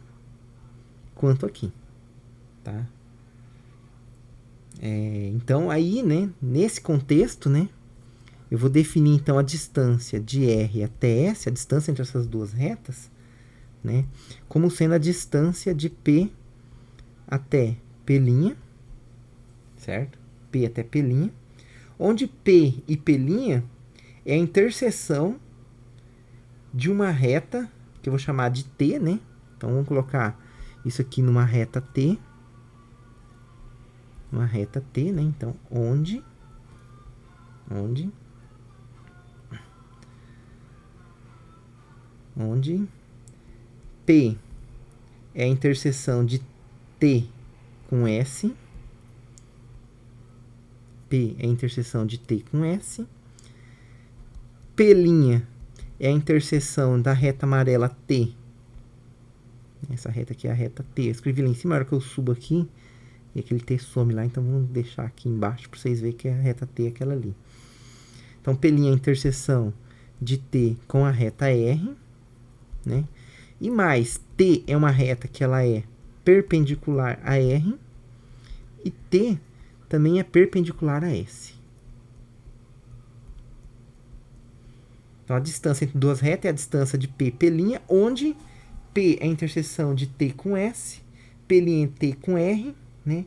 quanto aqui, tá? Então, aí, né, nesse contexto, né, eu vou definir, então, a distância de R até S, a distância entre essas duas retas, né, como sendo a distância de P até P', certo? P até P', onde P e P' é a interseção de uma reta, que eu vou chamar de T, né? Então, vamos colocar isso aqui numa reta T. Uma reta T, né? Então, onde P é a interseção de T com S. P é a interseção de T com S. P' é a interseção da reta amarela T. Essa reta aqui é a reta T. Eu escrevi lá em cima, na hora que eu subo aqui, e aquele T some lá, então vamos deixar aqui embaixo para vocês verem que a reta T é aquela ali. Então, P' é a interseção de T com a reta R, né? E mais, T é uma reta que ela é perpendicular a R, e T também é perpendicular a S. Então, a distância entre duas retas é a distância de P, P', onde P é a interseção de T com S, P' T com R, né?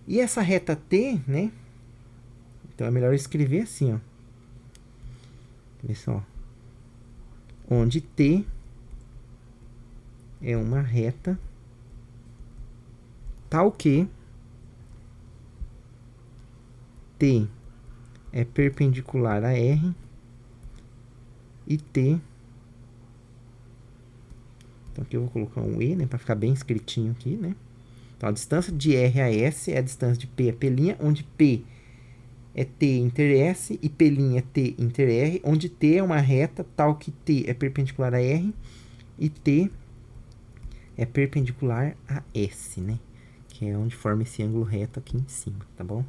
E essa reta T, né? Então é melhor escrever assim, ó. Olha só. Onde T é uma reta tal que T é perpendicular a R e T. Então aqui eu vou colocar um E, né, para ficar bem escritinho aqui, né? Então a distância de R a S é a distância de P a P', onde P é T inter S e P' é T inter R, onde T é uma reta tal que T é perpendicular a R e T é perpendicular a S, né? Que é onde forma esse ângulo reto aqui em cima, tá bom?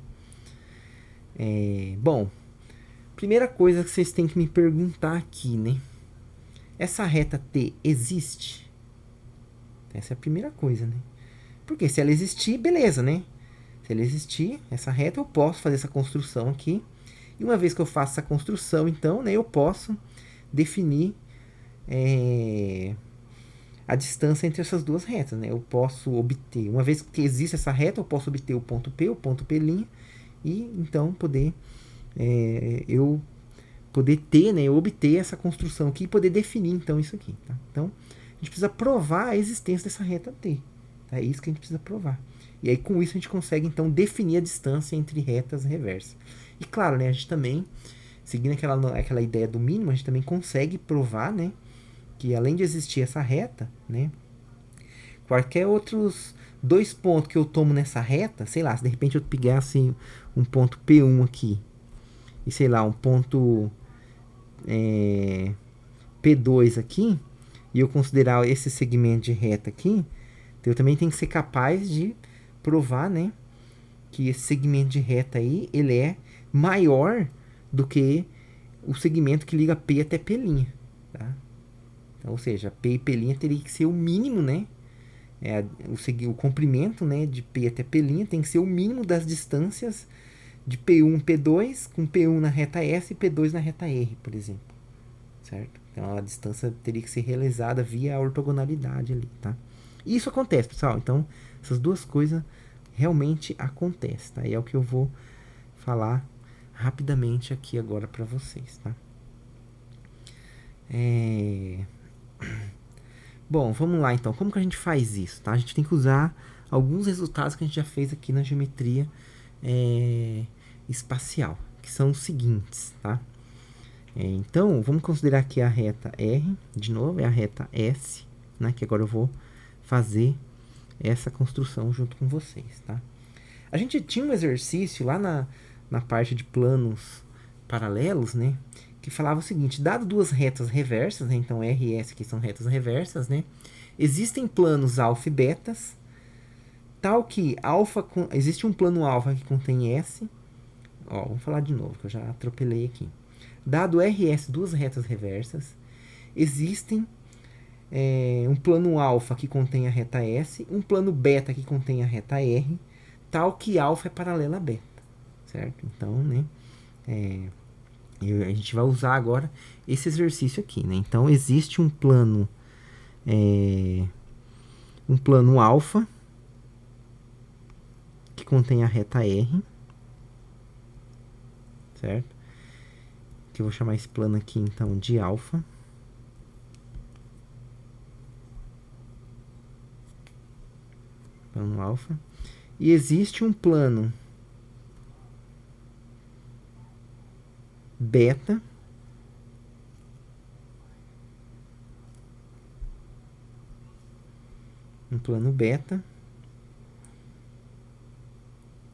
Bom, primeira coisa que vocês têm que me perguntar aqui, né? Essa reta T existe? Essa é a primeira coisa, né? Porque se ela existir, beleza, né? Se ela existir, essa reta, eu posso fazer essa construção aqui. E uma vez que eu faço essa construção, então, né, eu posso definir a distância entre essas duas retas, né? Eu posso obter, uma vez que existe essa reta, eu posso obter o ponto P, o ponto P', e então eu poder ter, né, obter essa construção aqui e poder definir então isso aqui, tá? Então, a gente precisa provar a existência dessa reta T. Tá? É isso que a gente precisa provar. E aí, com isso, a gente consegue, então, definir a distância entre retas reversas. E, claro, né, a gente também, seguindo aquela ideia do mínimo, a gente também consegue provar, né, que além de existir essa reta, né, qualquer outros dois pontos que eu tomo nessa reta, sei lá, se de repente eu pegasse um ponto P1 aqui, e sei lá, um ponto P2 aqui, e eu considerar esse segmento de reta aqui, eu também tenho que ser capaz de provar, né, que esse segmento de reta aí, ele é maior do que o segmento que liga P até P', tá? Então, ou seja, P e P' teria que ser o mínimo, né? O comprimento, né, de P até P' tem que ser o mínimo das distâncias de P1, P2, com P1 na reta S e P2 na reta R, por exemplo. Certo? Então, a distância teria que ser realizada via a ortogonalidade ali, tá? E isso acontece, pessoal. Então, essas duas coisas realmente acontecem, tá? E é o que eu vou falar rapidamente aqui agora para vocês, tá? Bom, vamos lá então. Como que a gente faz isso, tá? A gente tem que usar alguns resultados que a gente já fez aqui na geometria espacial, que são os seguintes, tá? Então, vamos considerar aqui a reta R, de novo, é a reta S, né? Que agora eu vou fazer essa construção junto com vocês, tá? A gente tinha um exercício lá na parte de planos paralelos, né? Que falava o seguinte, dado duas retas reversas, né, então R e S que são retas reversas, né? Existem planos alfa e betas, tal que existe um plano alfa que contém S. Ó, vamos falar de novo, que eu já atropelei aqui. Dado R e S duas retas reversas, existem um plano alfa que contém a reta S, um plano beta que contém a reta R, tal que alfa é paralela a beta, certo? Então, né, a gente vai usar agora esse exercício aqui, né? Então, existe um plano alfa que contém a reta R, certo? Que eu vou chamar esse plano aqui, então, de alfa. Plano alfa. E existe um plano beta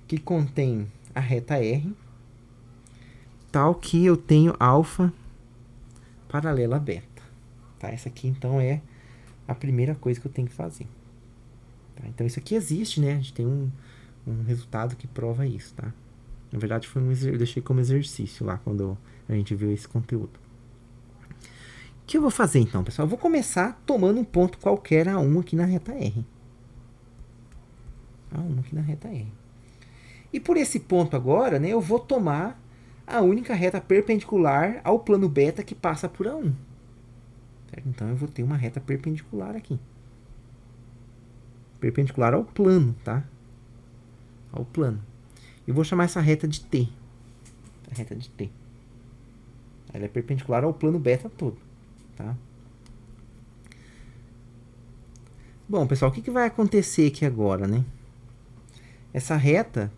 que contém a reta R, tal que eu tenho alfa paralela a beta, tá? Essa aqui então é a primeira coisa que eu tenho que fazer, tá? Então isso aqui existe, né? A gente tem um resultado que prova isso, tá? Na verdade eu deixei como exercício lá quando a gente viu esse conteúdo. O que eu vou fazer então, pessoal? Eu vou começar tomando um ponto qualquer A1 aqui na reta R. A1 aqui na reta R. E por esse ponto agora, né, eu vou tomar a única reta perpendicular ao plano beta que passa por A1. Certo? Então, eu vou ter uma reta perpendicular aqui. Perpendicular ao plano, tá? ao plano. Eu vou chamar essa reta de T. A reta de T. Ela é perpendicular ao plano beta todo, tá? Bom, pessoal, o que vai acontecer aqui agora, né? Essa reta,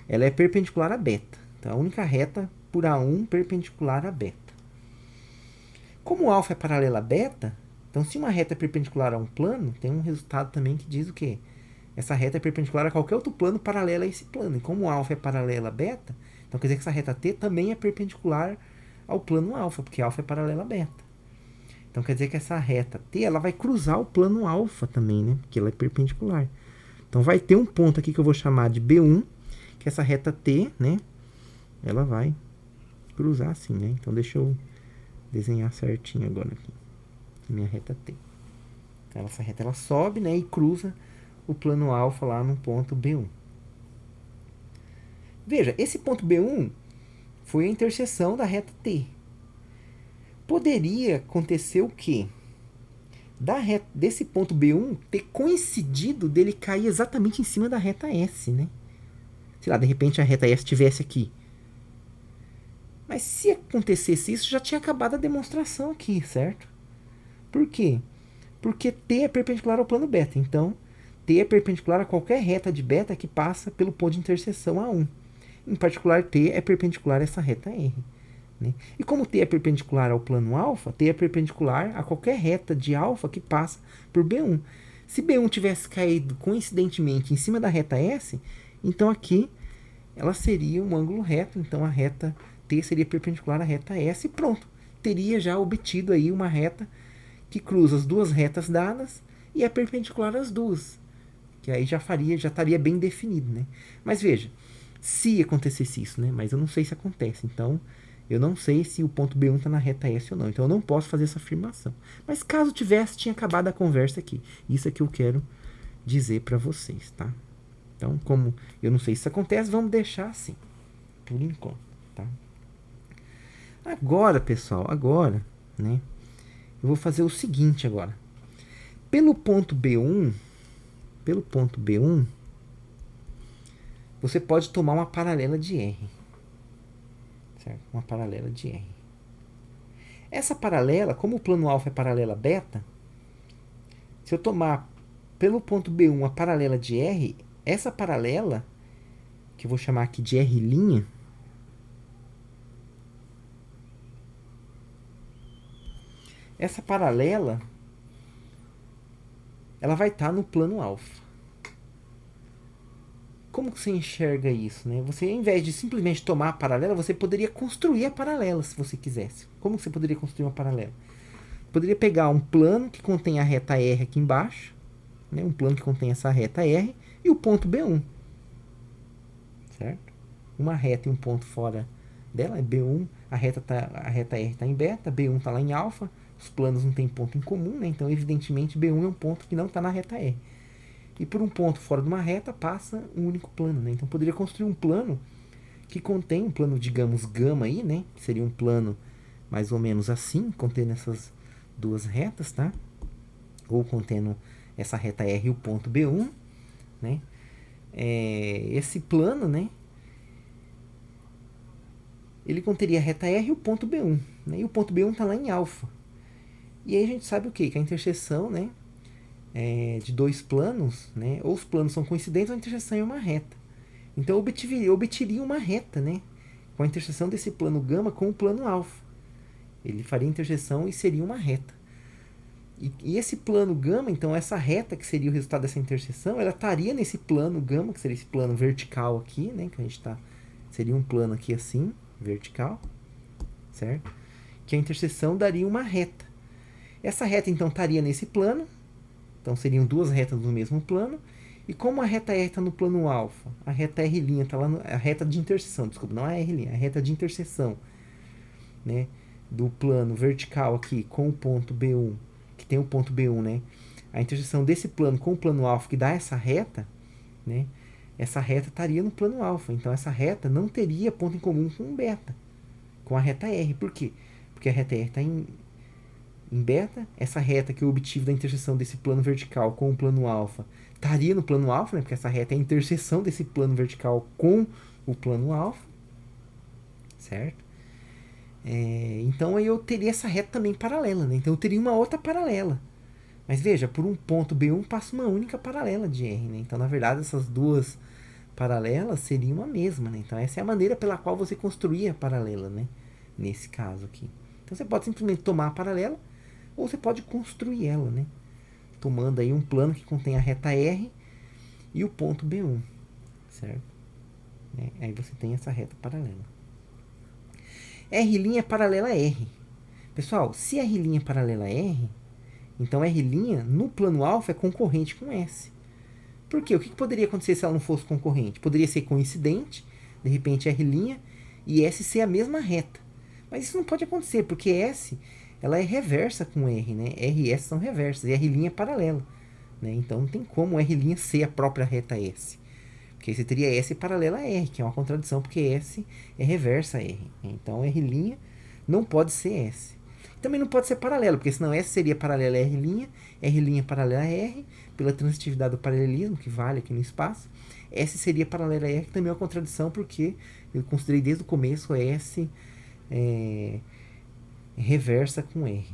ela é perpendicular a beta. Então, a única reta por A1 perpendicular a beta. Como alfa é paralela a beta, então se uma reta é perpendicular a um plano, tem um resultado também que diz o quê? Essa reta é perpendicular a qualquer outro plano paralelo a esse plano. E como alfa é paralela a beta, então quer dizer que essa reta T também é perpendicular ao plano alfa, porque alfa é paralela a beta. Então quer dizer que essa reta T, ela vai cruzar o plano alfa também, né? Porque ela é perpendicular. Então vai ter um ponto aqui que eu vou chamar de B1, que essa reta T, né? Ela vai cruzar assim, né? Então deixa eu desenhar certinho agora aqui. Minha reta T. Então, essa reta ela sobe, né? E cruza o plano alfa lá no ponto B1. Veja, esse ponto B1 foi a interseção da reta T. Poderia acontecer o quê? Desse ponto B1 ter coincidido dele cair exatamente em cima da reta S, né? Sei lá, de repente a reta S estivesse aqui. Mas se acontecesse isso, já tinha acabado a demonstração aqui, certo? Por quê? Porque T é perpendicular ao plano beta. Então, T é perpendicular a qualquer reta de beta que passa pelo ponto de interseção A1. Em particular, T é perpendicular a essa reta R. Né? E como T é perpendicular ao plano alfa, T é perpendicular a qualquer reta de alfa que passa por B1. Se B1 tivesse caído coincidentemente em cima da reta S, então aqui ela seria um ângulo reto. Então a reta T seria perpendicular à reta S e pronto. Teria já obtido aí uma reta que cruza as duas retas dadas e é perpendicular às duas. Que aí já estaria bem definido, né? Mas veja, se acontecesse isso, né? Mas eu não sei se acontece. Então, eu não sei se o ponto B1 está na reta S ou não. Então, eu não posso fazer essa afirmação. Mas caso tivesse, tinha acabado a conversa aqui. Isso é que eu quero dizer para vocês, tá? Então, como eu não sei se isso acontece, vamos deixar assim, por enquanto, tá? Agora, pessoal, né? Eu vou fazer o seguinte agora. Pelo ponto B1, você pode tomar uma paralela de R. Certo? Uma paralela de R. Essa paralela, como o plano alfa é paralela a beta, se eu tomar pelo ponto B1 a paralela de R, essa paralela, que eu vou chamar aqui de R', essa paralela, ela vai estar no plano alfa. Como que você enxerga isso, né? Você, ao invés de simplesmente tomar a paralela, você poderia construir a paralela, se você quisesse. Como que você poderia construir uma paralela? Poderia pegar um plano que contém a reta R aqui embaixo, né? Um plano que contém essa reta R e o ponto B1. Certo? Uma reta e um ponto fora dela é B1, a reta R está em beta, B1 está lá em alfa, os planos não têm ponto em comum, né? Então, evidentemente, B1 é um ponto que não está na reta R. E por um ponto fora de uma reta, passa um único plano, né? Então, poderia construir um plano que contém um plano, digamos, gama aí, né? Que seria um plano mais ou menos assim, contendo essas duas retas, tá? Ou contendo essa reta R e o ponto B1, né? Esse plano, né? Ele conteria a reta R e o ponto B1, né? E o ponto B1 está lá em alfa. E aí a gente sabe o quê? Que a interseção, né, de dois planos, né, ou os planos são coincidentes ou a interseção é uma reta. Então eu obteria uma reta, né, com a interseção desse plano gama com o plano alfa. Ele faria interseção e seria uma reta. E esse plano gama, então essa reta que seria o resultado dessa interseção, ela estaria nesse plano gama, que seria esse plano vertical aqui, né, que a gente seria um plano aqui assim, vertical, certo? Que a interseção daria uma reta. Essa reta, então, estaria nesse plano. Então, seriam duas retas no mesmo plano. E como a reta R está no plano alfa, a reta R' está lá a reta de interseção, desculpa, não é a R', a reta de interseção, né, do plano vertical aqui com o ponto B1, que tem o ponto B1, né? A interseção desse plano com o plano alfa, que dá essa reta, né? Essa reta estaria no plano alfa. Então, essa reta não teria ponto em comum com o beta, com a reta R. Por quê? Porque a reta R está em beta. Essa reta que eu obtive da interseção desse plano vertical com o plano alfa estaria no plano alfa, né? Porque essa reta é a interseção desse plano vertical com o plano alfa, certo? Então aí eu teria essa reta também paralela, né? Então eu teria uma outra paralela. Mas veja, por um ponto B1 passa uma única paralela de R, né? Então na verdade essas duas paralelas seriam a mesma, né? Então essa é a maneira pela qual você construía a paralela, né? Nesse caso aqui. Então você pode simplesmente tomar a paralela ou você pode construir ela, né? Tomando aí um plano que contém a reta R e o ponto B1, certo? Aí você tem essa reta paralela. R' é paralela a R. Pessoal, se R' é paralela a R, então R' no plano alfa é concorrente com S. Por quê? O que poderia acontecer se ela não fosse concorrente? Poderia ser coincidente, de repente R' e S ser a mesma reta. Mas isso não pode acontecer, porque S ela é reversa com R, né? R e S são reversas, e R' é paralela, né? Então não tem como R' ser a própria reta S. Porque aí você teria S paralela a R, que é uma contradição, porque S é reversa a R. Então R' não pode ser S. Também não pode ser paralelo, porque senão S seria paralela a R', R' paralela a R, pela transitividade do paralelismo, que vale aqui no espaço. S seria paralela a R, que também é uma contradição, porque eu considerei desde o começo S reversa com R.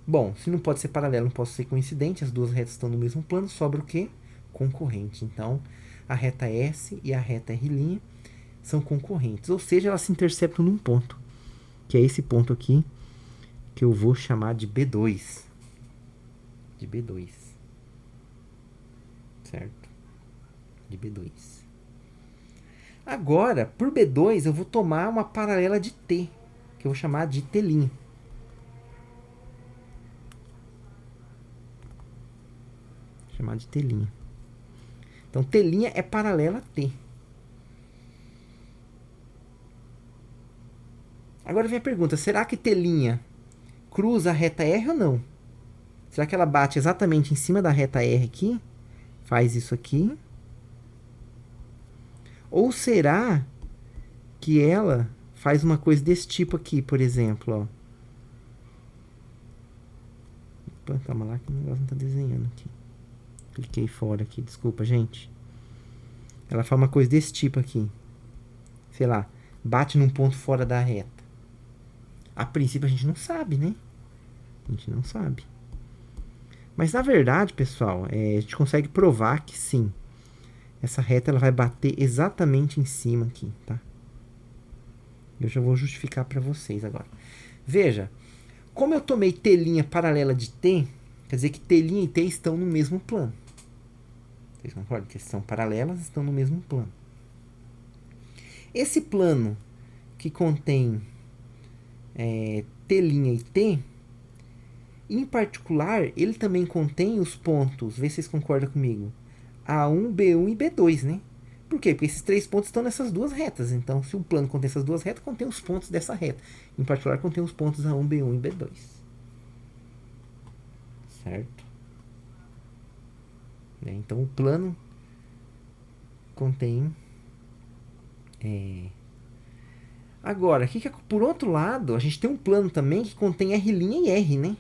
Bom, se não pode ser paralelo, não pode ser coincidente, as duas retas estão no mesmo plano, sobra o quê? Concorrente. Então, a reta S e a reta R' são concorrentes, ou seja, elas se interceptam num ponto, que é esse ponto aqui, que eu vou chamar de B2. De B2. Certo? De B2. Agora, por B2, eu vou tomar uma paralela de T, que eu vou chamar de T'. Chamar de T'. Então, T' é paralela a T. Agora vem a pergunta, será que T' cruza a reta R ou não? Será que ela bate exatamente em cima da reta R aqui? Faz isso aqui? Ou será que ela faz uma coisa desse tipo aqui, por exemplo, ó. Opa, calma lá que o negócio não tá desenhando aqui. Cliquei fora aqui, desculpa, gente. Ela faz uma coisa desse tipo aqui. Sei lá, bate num ponto fora da reta. A princípio a gente não sabe, né? A gente não sabe. Mas na verdade, pessoal, a gente consegue provar que sim. Essa reta ela vai bater exatamente em cima aqui, tá? Eu já vou justificar para vocês agora. Veja, como eu tomei T' paralela de T, quer dizer que T' e T estão no mesmo plano. Vocês concordam que são paralelas, estão no mesmo plano. Esse plano que contém T' e T, em particular, ele também contém os pontos, vê se vocês concordam comigo, A1, B1 e B2, né? Por quê? Porque esses três pontos estão nessas duas retas. Então, se o plano contém essas duas retas, contém os pontos dessa reta. Em particular, contém os pontos A1, B1 e B2. Certo? Então, o plano contém... Agora, por outro lado, a gente tem um plano também que contém R' e R, né?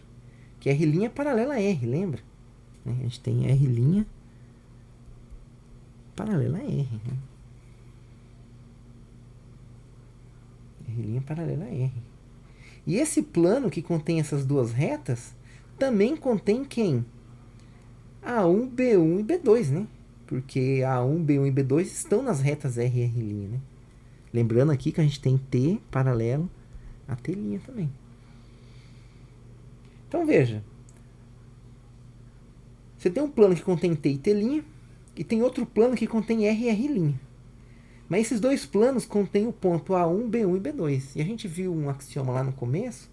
Que R' é paralela a R, lembra? A gente tem R' paralela a R. Né? R' paralela a R. E esse plano que contém essas duas retas também contém quem? A1, B1 e B2, né? Porque A1, B1 e B2 estão nas retas R e R', né? Lembrando aqui que a gente tem T paralelo a T' também. Então veja. Você tem um plano que contém T e T' e tem outro plano que contém R e R'. Mas esses dois planos contêm o ponto A1, B1 e B2. E a gente viu um axioma lá no começo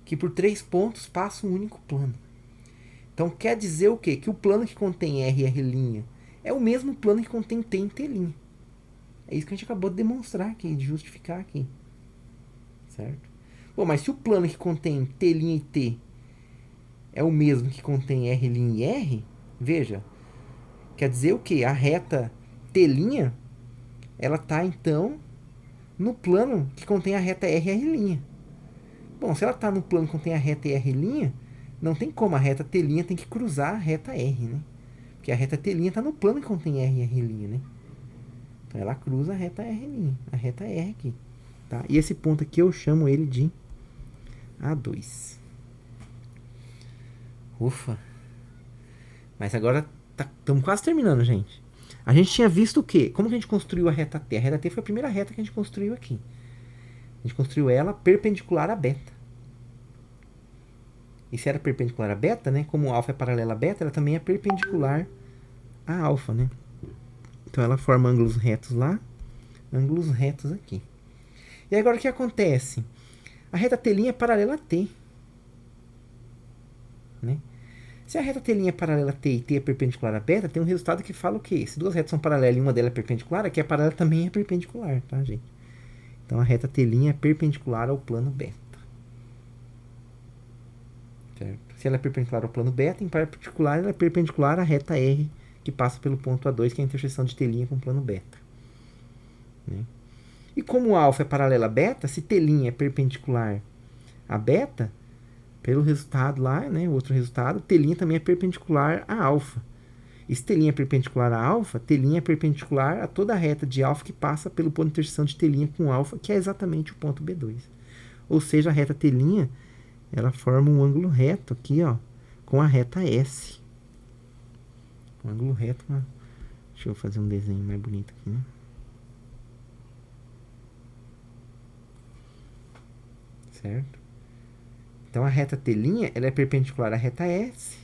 que por 3 pontos passa um único plano. Então quer dizer o quê? Que o plano que contém R e R' é o mesmo plano que contém T e T'. É isso que a gente acabou de demonstrar aqui, de justificar aqui. Certo? Bom, mas se o plano que contém T' e T é o mesmo que contém R' e R, veja, quer dizer o quê? A reta T', ela está então no plano que contém a reta R e R'. Bom, se ela está no plano que contém a reta R', não tem como, a reta T' tem que cruzar a reta R, né? Porque a reta T' está no plano que contém R e R', né? Então ela cruza a reta R', a reta R aqui. Tá? E esse ponto aqui eu chamo ele de A2. Ufa! Mas agora estamos quase terminando, gente. A gente tinha visto o quê? Como que a gente construiu a reta T? A reta T foi a primeira reta que a gente construiu aqui. A gente construiu ela perpendicular a beta. E se era perpendicular a beta, né? Como alfa é paralela a beta, ela também é perpendicular a alfa, né? Então ela forma ângulos retos lá, ângulos retos aqui. E agora o que acontece? A reta T' é paralela a T. Né? Se a reta T' é paralela a T e T é perpendicular a beta, tem um resultado que fala o quê? Se duas retas são paralelas e uma delas é perpendicular, a que é paralela também é perpendicular, tá, gente? Então a reta T' é perpendicular ao plano beta. Certo? Se ela é perpendicular ao plano beta, em particular ela é perpendicular à reta R, que passa pelo ponto A2, que é a interseção de T' com o plano beta. Né? E como alfa é paralela a beta, se T' é perpendicular a beta, pelo resultado lá, né, o outro resultado, T' também é perpendicular a alfa. E se T' é perpendicular a alfa, T' é perpendicular a toda a reta de alfa que passa pelo ponto de interseção de T' com alfa, que é exatamente o ponto B2. Ou seja, a reta T' ela forma um ângulo reto aqui, ó, com a reta S. Um ângulo reto. Deixa eu fazer um desenho mais bonito aqui, né? Certo? Então a reta T' ela é perpendicular à reta S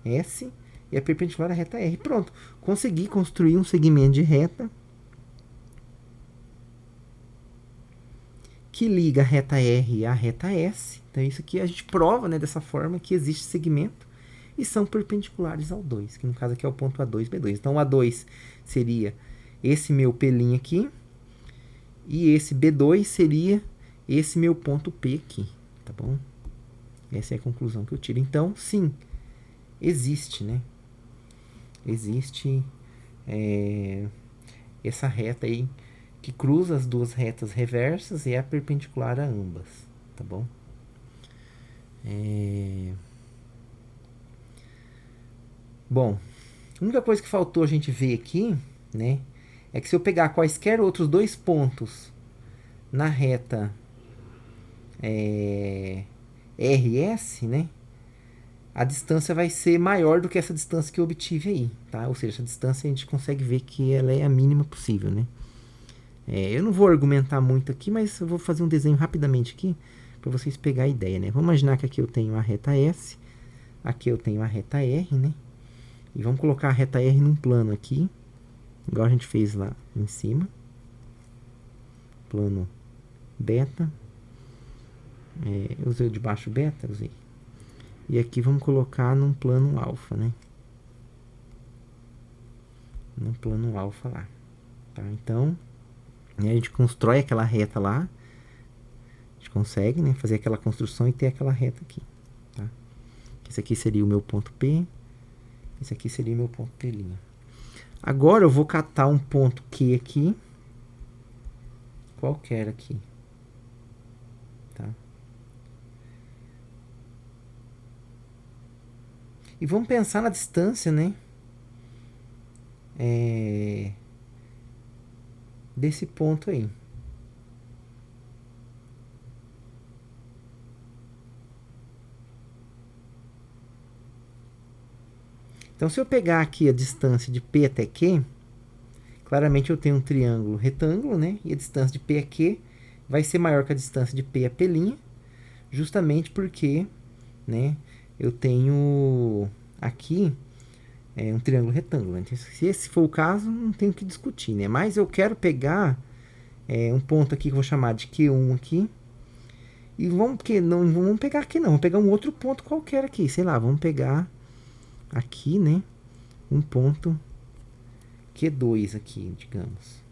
e é perpendicular à reta R. Pronto. Consegui construir um segmento de reta que liga a reta R à reta S. Então isso aqui a gente prova, né, dessa forma que existe segmento e são perpendiculares ao 2, que no caso aqui é o ponto A2, B2. Então o A2 seria esse meu P' aqui e esse B2 seria esse meu ponto P aqui, tá bom? Essa é a conclusão que eu tiro. Então, sim, existe, né? Existe essa reta aí que cruza as duas retas reversas e é perpendicular a ambas, tá bom? Bom, a única coisa que faltou a gente ver aqui, né, é que se eu pegar quaisquer outros dois pontos na reta RS, né, a distância vai ser maior do que essa distância que eu obtive aí, tá? Ou seja, essa distância a gente consegue ver que ela é a mínima possível, né? Eu não vou argumentar muito aqui, mas eu vou fazer um desenho rapidamente aqui para vocês pegarem a ideia, né? Vamos imaginar que aqui eu tenho a reta S, aqui eu tenho a reta R, né? E vamos colocar a reta R num plano aqui, igual a gente fez lá em cima. Plano beta. Eu usei o de baixo beta, usei. E aqui vamos colocar num plano alfa, né? Num plano alfa lá. Tá? Então, a gente constrói aquela reta lá. A gente consegue, né, fazer aquela construção e ter aquela reta aqui. Tá? Esse aqui seria o meu ponto P. Esse aqui seria o meu ponto T'. Agora eu vou catar um ponto Q aqui. Qualquer aqui. Tá? E vamos pensar na distância, né? Desse ponto aí. Então, se eu pegar aqui a distância de P até Q, claramente eu tenho um triângulo retângulo, né? E a distância de P a Q vai ser maior que a distância de P a P', justamente porque, né, eu tenho aqui um triângulo retângulo. Então, se esse for o caso, não tenho que discutir, né? Mas eu quero pegar um ponto aqui que eu vou chamar de Q1 aqui. E vamos pegar aqui não, vamos pegar um outro ponto qualquer aqui, sei lá, vamos pegar aqui, né, um ponto Q2 aqui, digamos.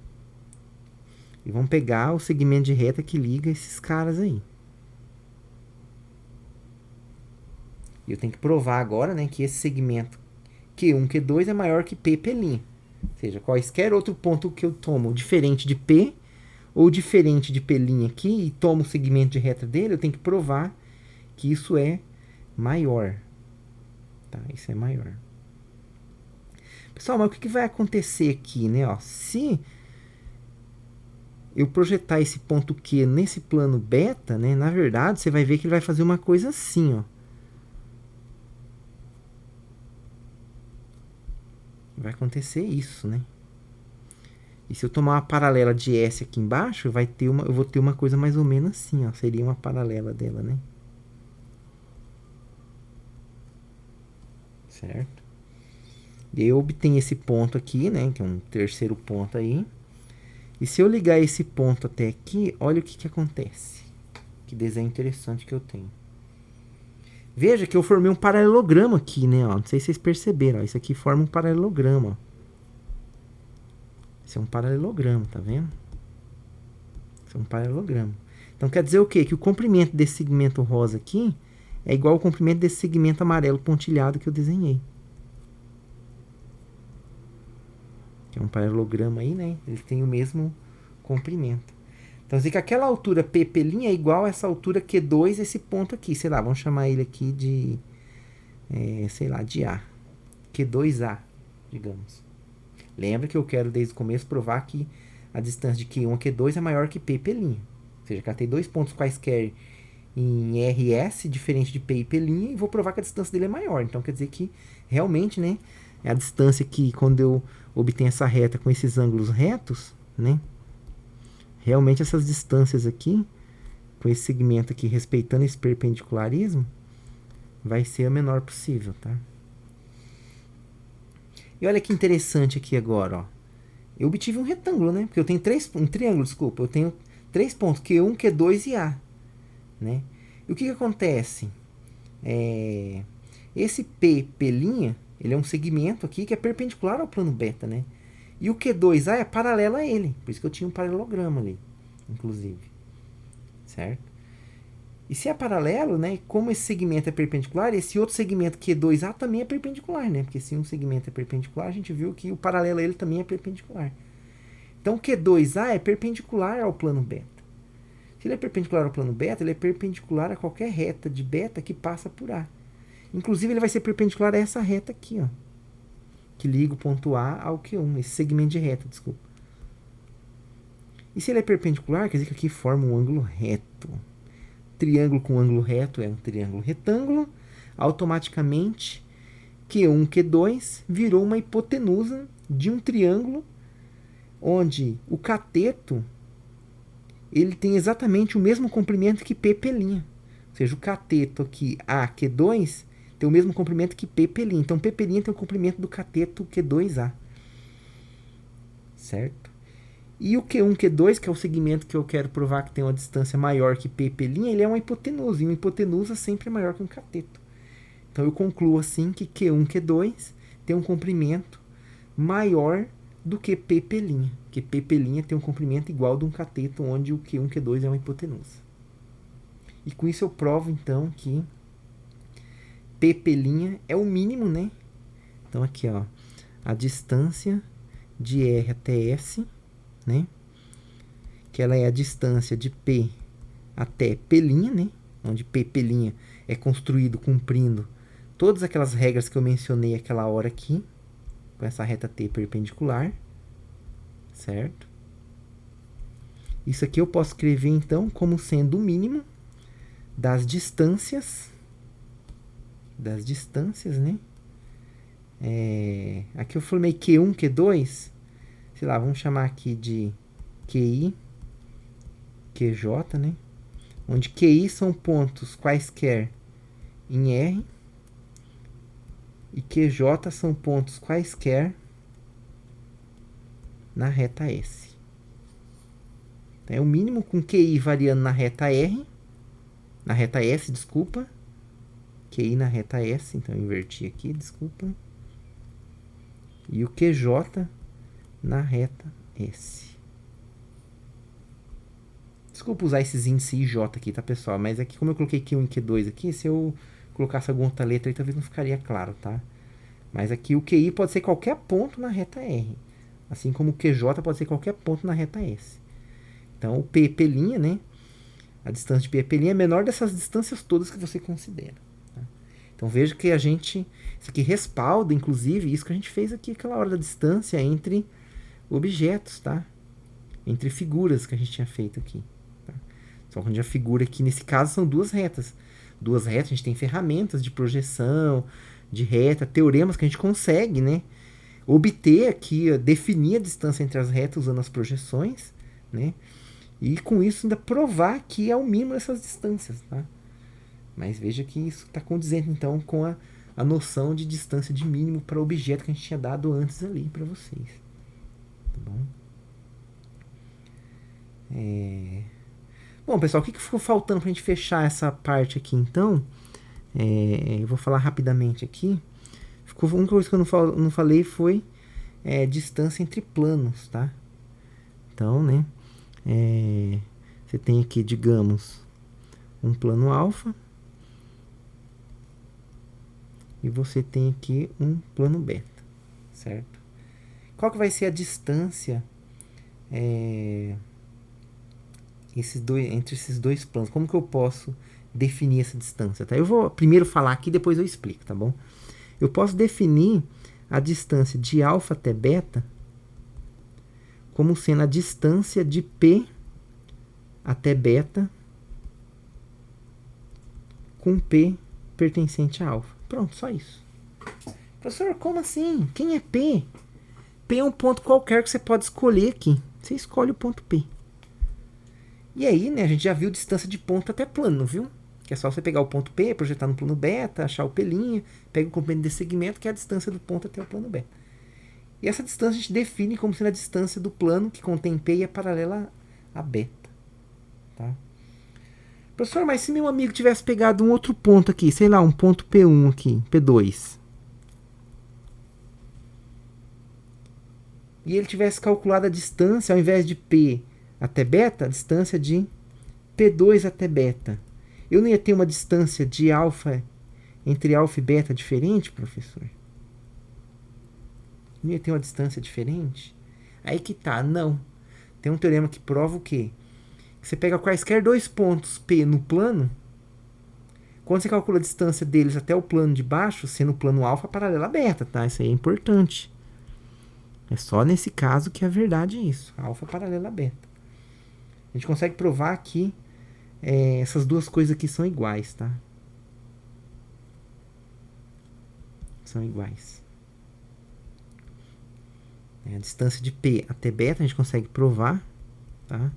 E vamos pegar o segmento de reta que liga esses caras aí. E eu tenho que provar agora, né, que esse segmento Q1, Q2 é maior que P, P'. Ou seja, quaisquer outro ponto que eu tomo diferente de P, ou diferente de P' aqui e tomo o segmento de reta dele, eu tenho que provar que isso é maior. Tá? Isso é maior. Pessoal, mas o que vai acontecer aqui, né? Ó, se eu projetar esse ponto Q nesse plano beta, né? Na verdade, você vai ver que ele vai fazer uma coisa assim, ó. Vai acontecer isso, né? E se eu tomar uma paralela de S aqui embaixo, eu vou ter uma coisa mais ou menos assim, ó. Seria uma paralela dela, né? Certo? E aí eu obtenho esse ponto aqui, né? Que é um terceiro ponto aí. E se eu ligar esse ponto até aqui, olha o que acontece. Que desenho interessante que eu tenho. Veja que eu formei um paralelogramo aqui, né? Ó. Não sei se vocês perceberam. Ó. Isso aqui forma um paralelogramo. Ó. Isso é um paralelogramo, tá vendo? Isso é um paralelogramo. Então quer dizer o quê? Que o comprimento desse segmento rosa aqui é igual ao comprimento desse segmento amarelo pontilhado que eu desenhei. Que é um paralelogramo aí, né? Ele tem o mesmo comprimento. Então, dizer que aquela altura P' é igual a essa altura Q2, esse ponto aqui. Sei lá, vamos chamar ele aqui de, sei lá, de A. Q2A, digamos. Lembra que eu quero, desde o começo, provar que a distância de Q1 a Q2 é maior que P'. Ou seja, catei dois pontos quaisquer em RS, diferente de P e P', e vou provar que a distância dele é maior. Então, quer dizer que, realmente, né, é a distância que, quando eu obtenho essa reta com esses ângulos retos, né, realmente essas distâncias aqui, com esse segmento aqui, respeitando esse perpendicularismo, vai ser a menor possível, tá? E olha que interessante aqui agora, ó. Eu obtive um retângulo, né? Porque eu tenho um triângulo, desculpa. Eu tenho 3 pontos, Q1, Q2 e A, né? E o que acontece? Esse P', ele é um segmento aqui que é perpendicular ao plano beta, né? E o Q2A é paralelo a ele. Por isso que eu tinha um paralelogramo ali, inclusive. Certo? E se é paralelo, né? Como esse segmento é perpendicular, esse outro segmento Q2A também é perpendicular, né? Porque se um segmento é perpendicular, a gente viu que o paralelo a ele também é perpendicular. Então, o Q2A é perpendicular ao plano beta. Se ele é perpendicular ao plano beta, ele é perpendicular a qualquer reta de beta que passa por A. Inclusive, ele vai ser perpendicular a essa reta aqui, ó. Que liga o ponto A ao Q1, esse segmento de reta, desculpa. E se ele é perpendicular, quer dizer que aqui forma um ângulo reto. Triângulo com ângulo reto é um triângulo retângulo. Automaticamente, Q1, Q2 virou uma hipotenusa de um triângulo onde o cateto ele tem exatamente o mesmo comprimento que P'. Ou seja, o cateto aqui A, Q2 tem o mesmo comprimento que P'. Então, P' tem o comprimento do cateto Q2A. Certo? E o Q1, Q2, que é o segmento que eu quero provar que tem uma distância maior que P', ele é uma hipotenusa. E uma hipotenusa sempre é maior que um cateto. Então, eu concluo assim que Q1, Q2 tem um comprimento maior do que P'. Que P' tem um comprimento igual de um cateto, onde o Q1, Q2 é uma hipotenusa. E com isso eu provo, então, que P' é o mínimo, né? Então, aqui, ó, a distância de R até S, né? Que ela é a distância de P até P', né? Onde P' é construído cumprindo todas aquelas regras que eu mencionei aquela hora aqui, com essa reta T perpendicular, certo? Isso aqui eu posso escrever, então, como sendo o mínimo das distâncias, né? Aqui eu formei Q1, Q2, sei lá, vamos chamar aqui de QI, QJ, né? Onde QI são pontos quaisquer em R e QJ são pontos quaisquer na reta S. Então, é o mínimo com QI variando na reta R, na reta S, desculpa. QI na reta S, então eu inverti aqui, desculpa. E o QJ na reta S. Desculpa usar esses índices IJ aqui, tá, pessoal? Mas aqui, como eu coloquei Q1 e Q2 aqui, se eu colocasse alguma outra letra aí, talvez não ficaria claro, tá? Mas aqui o QI pode ser qualquer ponto na reta R. Assim como o QJ pode ser qualquer ponto na reta S. Então, o P, P', né? A distância de P, P' é menor dessas distâncias todas que você considera. Tá? Então, veja que isso aqui respalda, inclusive, isso que a gente fez aqui, aquela hora da distância entre objetos, tá? Entre figuras que a gente tinha feito aqui. Tá? Só que a figura aqui, nesse caso, são duas retas. Duas retas, a gente tem ferramentas de projeção, de reta, teoremas que a gente consegue, né? Obter aqui, definir a distância entre as retas usando as projeções, né? E com isso ainda provar que é o mínimo dessas distâncias, tá? Mas veja que isso está condizente então com a noção de distância de mínimo para o objeto que a gente tinha dado antes ali para vocês. Tá bom? Bom, pessoal, o que ficou faltando para a gente fechar essa parte aqui então? Eu vou falar rapidamente aqui. A única coisa que eu não falei foi distância entre planos, tá? Então, né? Você tem aqui, digamos, um plano alfa. E você tem aqui um plano beta, certo? Qual que vai ser a distância entre esses dois planos? Como que eu posso definir essa distância? Tá? Eu vou primeiro falar aqui, depois eu explico, tá bom? Eu posso definir a distância de alfa até beta como sendo a distância de P até beta com P pertencente a alfa. Pronto, só isso. Professor, como assim? Quem é P? P é um ponto qualquer que você pode escolher aqui. Você escolhe o ponto P. E aí, né, a gente já viu distância de ponto até plano, viu? Que é só você pegar o ponto P, projetar no plano beta, achar o P', pega o comprimento desse segmento, que é a distância do ponto até o plano beta. E essa distância a gente define como sendo a distância do plano que contém P e é paralela a beta. Tá? Professor, mas se meu amigo tivesse pegado um outro ponto aqui, sei lá, um ponto P1 aqui, P2, e ele tivesse calculado a distância, ao invés de P até beta, a distância de P2 até beta, eu não ia ter uma distância de alfa entre alfa e beta diferente, professor? Não ia ter uma distância diferente? Aí que tá, não. Tem um teorema que prova o quê? Que você pega quaisquer dois pontos P no plano, quando você calcula a distância deles até o plano de baixo, sendo o plano alfa paralela a beta, tá? Isso aí é importante. É só nesse caso que é verdade isso. Alfa paralela a beta. A gente consegue provar que essas duas coisas aqui são iguais, tá? São iguais. A distância de P até beta a gente consegue provar, tá?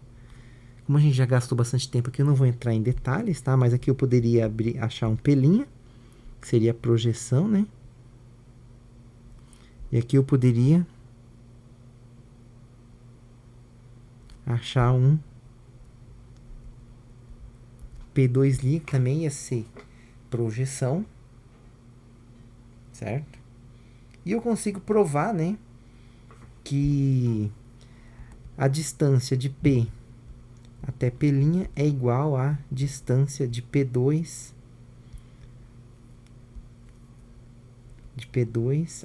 Como a gente já gastou bastante tempo aqui, eu não vou entrar em detalhes, tá? Mas aqui eu poderia achar um P', que seria a projeção, né? E aqui eu poderia achar um P2', que também ia ser projeção, certo? E eu consigo provar, né, que a distância de P até P' é igual à distância de P2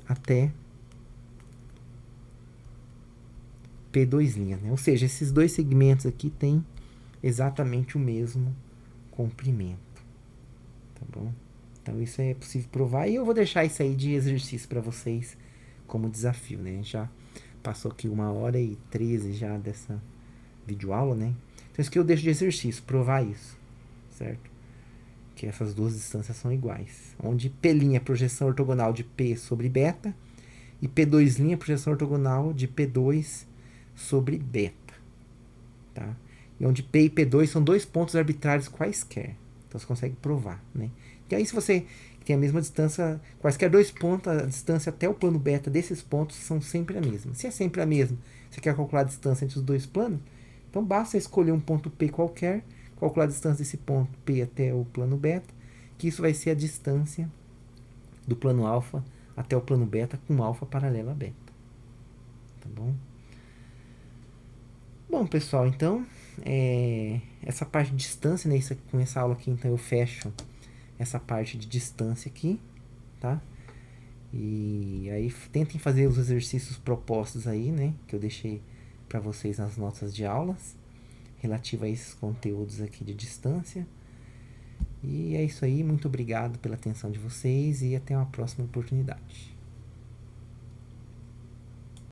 até P2', né? Ou seja, esses dois segmentos aqui têm exatamente o mesmo comprimento, tá bom? Então isso é possível provar e eu vou deixar isso aí de exercício para vocês como desafio, né? A gente já passou aqui 1h13 já dessa videoaula, né? Então isso aqui eu deixo de exercício, provar isso, certo? Que essas duas distâncias são iguais, onde P' é projeção ortogonal de P sobre beta e P2' é projeção ortogonal de P2 sobre beta, tá? E onde P e P2 são dois pontos arbitrários quaisquer. Então você consegue provar, né? E aí se você tem a mesma distância, quaisquer dois pontos, a distância até o plano beta desses pontos são sempre a mesma. Se é sempre a mesma, você quer calcular a distância entre os dois planos, então basta escolher um ponto P qualquer, calcular a distância desse ponto P até o plano beta, que isso vai ser a distância do plano alfa até o plano beta com alfa paralela a beta. Tá bom? Bom, pessoal, então, essa parte de distância, né, com essa aula aqui, então eu fecho essa parte de distância aqui, tá? E aí tentem fazer os exercícios propostos aí, né, que eu deixei para vocês nas notas de aulas. relativa a esses conteúdos aqui de distância. E é isso aí, muito obrigado pela atenção de vocês e até uma próxima oportunidade.